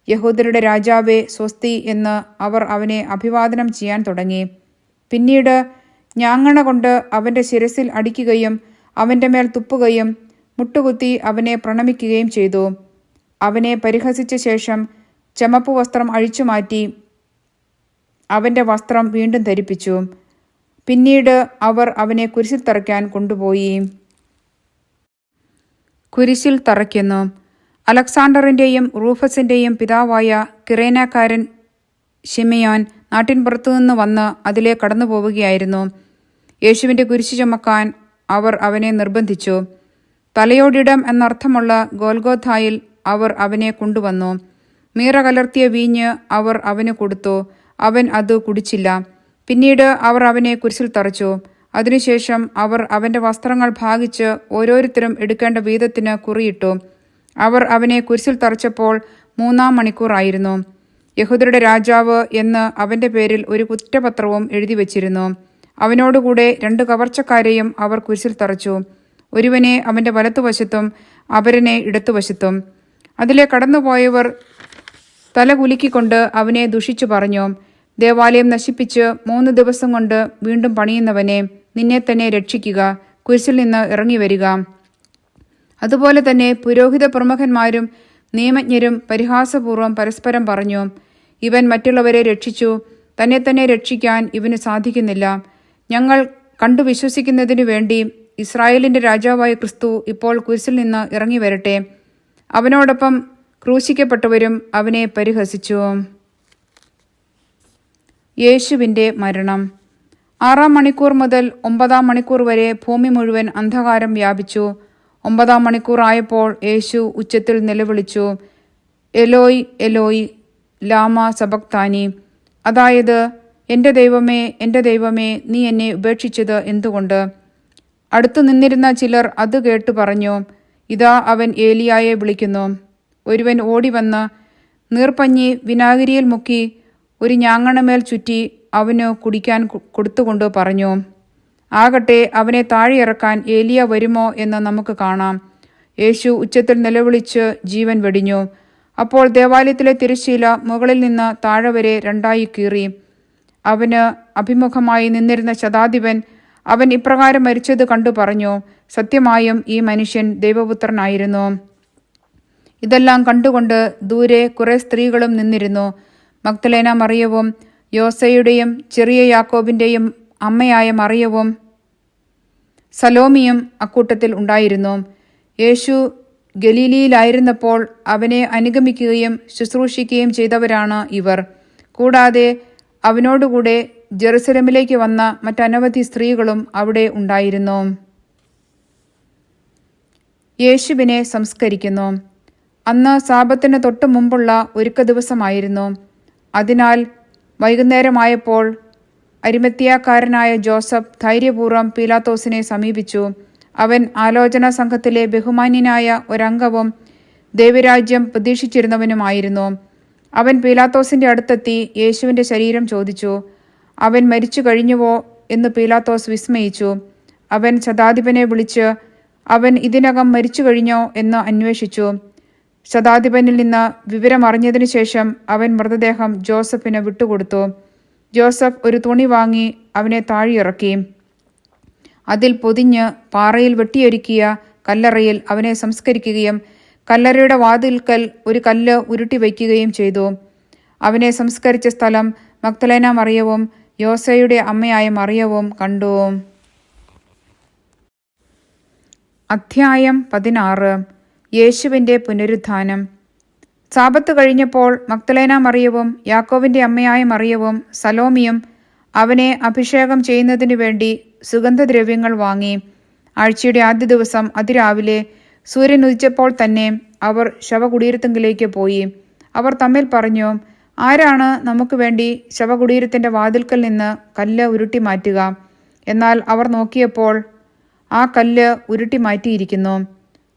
യഹൂദരുടെ രാജാവേ സ്വസ്തി എന്ന് അവർ അവനെ അഭിവാദനം ചെയ്യാൻ തുടങ്ങി. പിന്നീട് ഞാങ്ങണ കൊണ്ട് അവൻ്റെ ശിരസിൽ അടിക്കുകയും അവൻ്റെ മേൽ തുപ്പുകയും മുട്ടുകുത്തി അവനെ പ്രണമിക്കുകയും ചെയ്തു. അവനെ പരിഹസിച്ച ശേഷം ചമപ്പ് വസ്ത്രം അഴിച്ചുമാറ്റി അവൻ്റെ വസ്ത്രം വീണ്ടും ധരിപ്പിച്ചു. പിന്നീട് അവർ അവനെ കുരിശിൽ തറയ്ക്കാൻ കൊണ്ടുപോയി. കുരിശിൽ തറയ്ക്കുന്നു. അലക്സാണ്ടറിൻ്റെയും റൂഫസിൻ്റെയും പിതാവായ കിറേനാക്കാരൻ ശിമയോൻ നാട്ടിൻപുറത്തുനിന്ന് വന്ന് അതിലെ കടന്നു പോവുകയായിരുന്നു. യേശുവിൻ്റെ കുരിശ് ചുമക്കാൻ അവർ അവനെ നിർബന്ധിച്ചു. തലയോടിടം എന്നർത്ഥമുള്ള ഗോൽഗോഥായിൽ അവർ അവനെ കൊണ്ടുവന്നു. മീറ കലർത്തിയ വീഞ്ഞ് അവർ അവന് കൊടുത്തു. അവൻ അത് കുടിച്ചില്ല. പിന്നീട് അവർ അവനെ കുരിശിൽ തറച്ചു. അതിനുശേഷം അവർ അവൻ്റെ വസ്ത്രങ്ങൾ ഭാഗിച്ച് ഓരോരുത്തരും എടുക്കേണ്ട വീതത്തിന് കുറിയിട്ടു. അവർ അവനെ കുരിശിൽ തറച്ചപ്പോൾ 3-ാം മണിക്കൂറായിരുന്നു. യഹൂദരുടെ രാജാവ് എന്ന് അവൻ്റെ പേരിൽ ഒരു കുറ്റപത്രവും എഴുതി വച്ചിരുന്നു. അവനോടുകൂടെ 2 കവർച്ചക്കാരെയും അവർ കുരിശിൽ തറച്ചു. ഒരുവനെ അവൻ്റെ വലത്തുവശത്തും അപരനെ ഇടത്തുവശത്തും. അതിലെ കടന്നുപോയവർ തല കുലുക്കിക്കൊണ്ട് അവനെ ദുഷിച്ചു പറഞ്ഞു, ദേവാലയം നശിപ്പിച്ച് 3 ദിവസം കൊണ്ട് വീണ്ടും പണിയുന്നവനെ, നിന്നെ തന്നെ രക്ഷിക്കുക, കുരിശിൽ നിന്ന് ഇറങ്ങി വരിക. അതുപോലെ തന്നെ പുരോഹിത പ്രമുഖന്മാരും നിയമജ്ഞരും പരിഹാസപൂർവ്വം പരസ്പരം പറഞ്ഞു, ഇവൻ മറ്റുള്ളവരെ രക്ഷിച്ചു, തന്നെ തന്നെ രക്ഷിക്കാൻ ഇവന് സാധിക്കുന്നില്ല. ഞങ്ങൾ കണ്ടു വിശ്വസിക്കുന്നതിനു വേണ്ടി ഇസ്രായേലിൻ്റെ രാജാവായ ക്രിസ്തു ഇപ്പോൾ കുരിശിൽ നിന്ന് ഇറങ്ങി വരട്ടെ. അവനോടൊപ്പം ക്രൂശിക്കപ്പെട്ടവരും അവനെ പരിഹസിച്ചു. യേശുവിൻ്റെ മരണം. 6-ാം മണിക്കൂർ മുതൽ 9-ാം മണിക്കൂർ വരെ ഭൂമി മുഴുവൻ അന്ധകാരം വ്യാപിച്ചു. 9-ാം മണിക്കൂർ ആയപ്പോൾ യേശു ഉച്ചത്തിൽ നിലവിളിച്ചു, എലോയ് എലോയ് ലാമ സബക്താനി, അതായത് എൻ്റെ ദൈവമേ, എൻ്റെ ദൈവമേ, നീ എന്നെ ഉപേക്ഷിച്ചത് എന്തുകൊണ്ട്? അടുത്തു നിന്നിരുന്ന ചിലർ അത് കേട്ടു പറഞ്ഞു, ഇതാ അവൻ ഏലിയായെ വിളിക്കുന്നു. ഒരുവൻ ഓടിവന്ന് നീർപ്പഞ്ഞി വിനാഗിരിയിൽ മുക്കി ഒരു ഞാങ്ങണമേൽ ചുറ്റി അവന് കുടിക്കാൻ കൊടുത്തുകൊണ്ട് പറഞ്ഞു, ആകട്ടെ അവനെ താഴെയിറക്കാൻ ഏലിയ വരുമോ എന്ന് നമുക്ക് കാണാം. യേശു ഉച്ചത്തിൽ നിലവിളിച്ച് ജീവൻ വെടിഞ്ഞു. അപ്പോൾ ദേവാലയത്തിലെ തിരശ്ശീല മുകളിൽ നിന്ന് താഴെ വരെ 2ആയി കീറി. അവന് അഭിമുഖമായി നിന്നിരുന്ന ശതാധിപൻ അവൻ ഇപ്രകാരം മരിച്ചത് കണ്ടു പറഞ്ഞു, സത്യമായും ഈ മനുഷ്യൻ ദൈവപുത്രനായിരുന്നു. ഇതെല്ലാം കണ്ടുകൊണ്ട് ദൂരെ കുറെ സ്ത്രീകളും നിന്നിരുന്നു. മഗ്ദലേന മറിയവും യോസയുടെയും ചെറിയ യാക്കോബിൻ്റെയും അമ്മയായ മറിയവും സലോമിയും അക്കൂട്ടത്തിൽ ഉണ്ടായിരുന്നു. യേശു ഗലീലിയിലായിരുന്നപ്പോൾ അവനെ അനുഗമിക്കുകയും ശുശ്രൂഷിക്കുകയും ചെയ്തവരാണ് ഇവർ. കൂടാതെ അവനോടുകൂടെ ജെറുസലമിലേക്ക് വന്ന മറ്റനവധി സ്ത്രീകളും അവിടെ ഉണ്ടായിരുന്നു. യേശുവിനെ സംസ്കരിക്കുന്നു. അന്ന് സാബത്തിന് തൊട്ടു മുമ്പുള്ള ഒരുക്ക ദിവസമായിരുന്നു. അതിനാൽ വൈകുന്നേരമായപ്പോൾ അരിമത്യാക്കാരനായ ജോസഫ് ധൈര്യപൂർവ്വം പീലാത്തോസിനെ സമീപിച്ചു. അവൻ ആലോചനാ സംഘത്തിലെ ബഹുമാന്യനായ ഒരംഗവും ദൈവരാജ്യം പ്രതീക്ഷിച്ചിരുന്നവനുമായിരുന്നു. അവൻ പീലാത്തോസിന്റെ അടുത്തെത്തി യേശുവിന്റെ ശരീരം ചോദിച്ചു. അവൻ മരിച്ചു കഴിഞ്ഞുവോ എന്ന് പീലാത്തോസ് വിസ്മയിച്ചു. അവൻ ശതാധിപനെ വിളിച്ച് അവൻ ഇതിനകം മരിച്ചു കഴിഞ്ഞോ എന്ന് അന്വേഷിച്ചു. ശതാധിപനിൽ നിന്ന് വിവരം അറിഞ്ഞതിനു ശേഷം അവൻ മൃതദേഹം ജോസഫിന് വിട്ടുകൊടുത്തു. ജോസഫ് ഒരു തുണി വാങ്ങി അവനെ താഴെയിറക്കി. അതിൽ പൊതിഞ്ഞ് പാറയിൽ വെട്ടിയൊരുക്കിയ കല്ലറയിൽ അവനെ സംസ്കരിക്കുകയും കല്ലറയുടെ വാതിൽക്കൽ ഒരു കല്ല് ഉരുട്ടി വയ്ക്കുകയും ചെയ്തു. അവനെ സംസ്കരിച്ച സ്ഥലം മഗ്ദലേന മറിയവും യോസയുടെ അമ്മയായ മറിയവും കണ്ടു. അധ്യായം 16. യേശുവിൻ്റെ പുനരുത്ഥാനം. സാബത്ത് കഴിഞ്ഞപ്പോൾ മഗ്ദലേന മറിയവും യാക്കോബിന്റെ അമ്മയായ മറിയവും സലോമിയും അവനെ അഭിഷേകം ചെയ്യുന്നതിനു വേണ്ടി സുഗന്ധദ്രവ്യങ്ങൾ വാങ്ങി. ആഴ്ചയുടെ ആദ്യ ദിവസം അതിരാവിലെ സൂര്യൻ ഉദിച്ചപ്പോൾ തന്നെ അവർ ശവകുടീരത്തിലേക്ക് പോയി. അവർ തമ്മിൽ പറഞ്ഞു, ആരാണ് നമുക്ക് വേണ്ടി ശവകുടീരത്തിൻ്റെ വാതിൽക്കൽ നിന്ന് കല്ല് ഉരുട്ടി മാറ്റുക? എന്നാൽ അവർ നോക്കിയപ്പോൾ ആ കല്ല് ഉരുട്ടി മാറ്റിയിരിക്കുന്നു.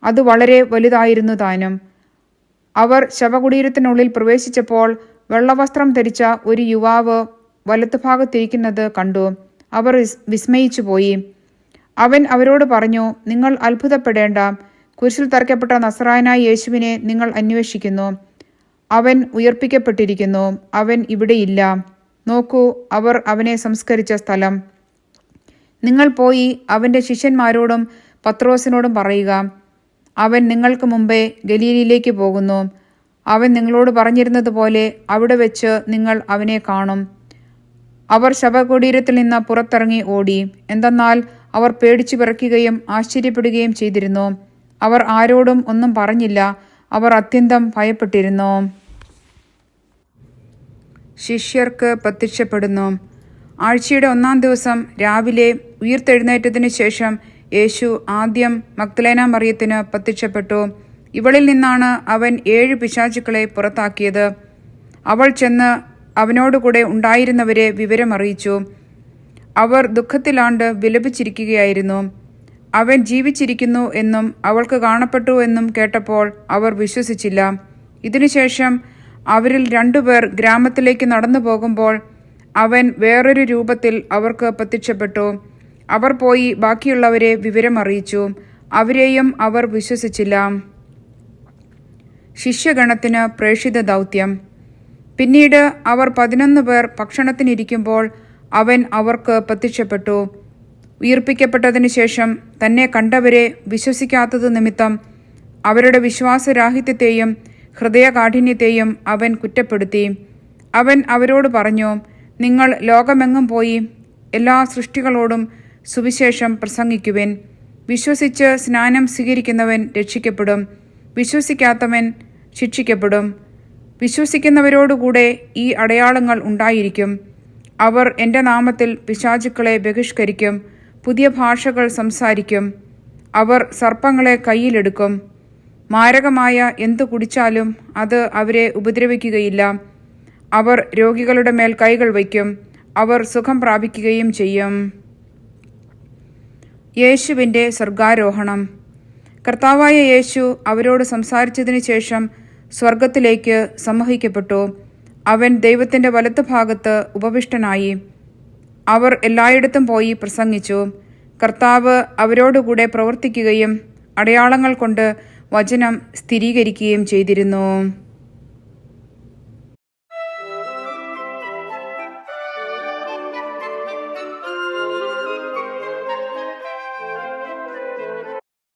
അത് വളരെ വലുതായിരുന്നു താനും. അവർ ശവകുടീരത്തിനുള്ളിൽ പ്രവേശിച്ചപ്പോൾ വെള്ളവസ്ത്രം ധരിച്ച ഒരു യുവാവ് വലത്തുഭാഗത്തിരിക്കുന്നത് കണ്ടു. അവർ വിസ്മയിച്ചു പോയി. അവൻ അവരോട് പറഞ്ഞു, നിങ്ങൾ അത്ഭുതപ്പെടേണ്ട. കുരിശിൽ തറയ്ക്കപ്പെട്ട നസറായനായ യേശുവിനെ നിങ്ങൾ അന്വേഷിക്കുന്നു. അവൻ ഉയർപ്പിക്കപ്പെട്ടിരിക്കുന്നു. അവൻ ഇവിടെയില്ല. നോക്കൂ, അവർ അവനെ സംസ്കരിച്ച സ്ഥലം. നിങ്ങൾ പോയി അവൻ്റെ ശിഷ്യന്മാരോടും പത്രോസിനോടും പറയുക, അവൻ നിങ്ങൾക്ക് മുമ്പേ ഗലീലയിലേക്ക് പോകുന്നു. അവൻ നിങ്ങളോട് പറഞ്ഞിരുന്നത് പോലെ അവിടെ വെച്ച് നിങ്ങൾ അവനെ കാണും. അവർ ശവകുടീരത്തിൽ നിന്ന് പുറത്തിറങ്ങി ഓടി. എന്തെന്നാൽ അവർ പേടിച്ചു വിറയ്ക്കുകയും ആശ്ചര്യപ്പെടുകയും ചെയ്തിരുന്നു. അവർ ആരോടും ഒന്നും പറഞ്ഞില്ല. അവർ അത്യന്തം ഭയപ്പെട്ടിരുന്നു. ശിഷ്യർക്ക് പ്രത്യക്ഷപ്പെടുന്നു. ആഴ്ചയുടെ 1-ാം ദിവസം രാവിലെ ഉയിർത്തെഴുന്നേറ്റതിനു ശേഷം യേശു ആദ്യം മഗ്ദലേന മറിയത്തിന് പ്രത്യക്ഷപ്പെട്ടു. ഇവളിൽ നിന്നാണ് അവൻ 7 പിശാചുക്കളെ പുറത്താക്കിയത്. അവൾ ചെന്ന് അവനോടുകൂടെ ഉണ്ടായിരുന്നവരെ വിവരമറിയിച്ചു. അവർ ദുഃഖത്തിലാണ്ട് വിലപിച്ചിരിക്കുകയായിരുന്നു. അവൻ ജീവിച്ചിരിക്കുന്നു എന്നും അവൾക്ക് കാണപ്പെട്ടു എന്നും കേട്ടപ്പോൾ അവർ വിശ്വസിച്ചില്ല. ഇതിനുശേഷം അവരിൽ 2 പേർ ഗ്രാമത്തിലേക്ക് നടന്നു പോകുമ്പോൾ അവൻ വേറൊരു രൂപത്തിൽ അവർക്ക് പ്രത്യക്ഷപ്പെട്ടു. അവർ പോയി ബാക്കിയുള്ളവരെ വിവരമറിയിച്ചു. അവരെയും അവർ വിശ്വസിച്ചില്ല. ശിഷ്യഗണത്തിന് പ്രേഷിത ദൗത്യം. പിന്നീട് അവർ 11 പേർ ഭക്ഷണത്തിനിരിക്കുമ്പോൾ അവൻ അവർക്ക് പ്രത്യക്ഷപ്പെട്ടു. ഉയിർപ്പിക്കപ്പെട്ടതിനു ശേഷം തന്നെ കണ്ടവരെ വിശ്വസിക്കാത്തത് നിമിത്തം അവരുടെ വിശ്വാസരാഹിത്യത്തെയും ഹൃദയകാഠിന്യത്തെയും അവൻ കുറ്റപ്പെടുത്തി. അവൻ അവരോട് പറഞ്ഞു, നിങ്ങൾ ലോകമെങ്ങും പോയി എല്ലാ സൃഷ്ടികളോടും സുവിശേഷം പ്രസംഗിക്കുവിൻ. വിശ്വസിച്ച് സ്നാനം സ്വീകരിക്കുന്നവൻ രക്ഷിക്കപ്പെടും, വിശ്വസിക്കാത്തവൻ ശിക്ഷിക്കപ്പെടും. വിശ്വസിക്കുന്നവരോടുകൂടെ ഈ അടയാളങ്ങൾ ഉണ്ടായിരിക്കും. അവർ എൻ്റെ നാമത്തിൽ പിശാചുക്കളെ ബഹിഷ്കരിക്കും, പുതിയ ഭാഷകൾ സംസാരിക്കും. അവർ സർപ്പങ്ങളെ കയ്യിലെടുക്കും. മാരകമായ എന്തു കുടിച്ചാലും അത് അവരെ ഉപദ്രവിക്കുകയില്ല. അവർ രോഗികളുടെ മേൽ കൈകൾ വയ്ക്കും. അവർ സുഖം പ്രാപിക്കുകയും ചെയ്യും. യേശുവിൻ്റെ സ്വർഗാരോഹണം. കർത്താവായ യേശു അവരോട് സംസാരിച്ചതിന് ശേഷം സ്വർഗത്തിലേക്ക് സമ്മോഹിക്കപ്പെട്ടു. അവൻ ദൈവത്തിൻ്റെ വലത്തുഭാഗത്ത് ഉപവിഷ്ടനായി. അവർ എല്ലായിടത്തും പോയി പ്രസംഗിച്ചു. കർത്താവ് അവരോടുകൂടെ പ്രവർത്തിക്കുകയും അടയാളങ്ങൾ കൊണ്ട് വചനം സ്ഥിരീകരിക്കുകയും ചെയ്തിരുന്നു.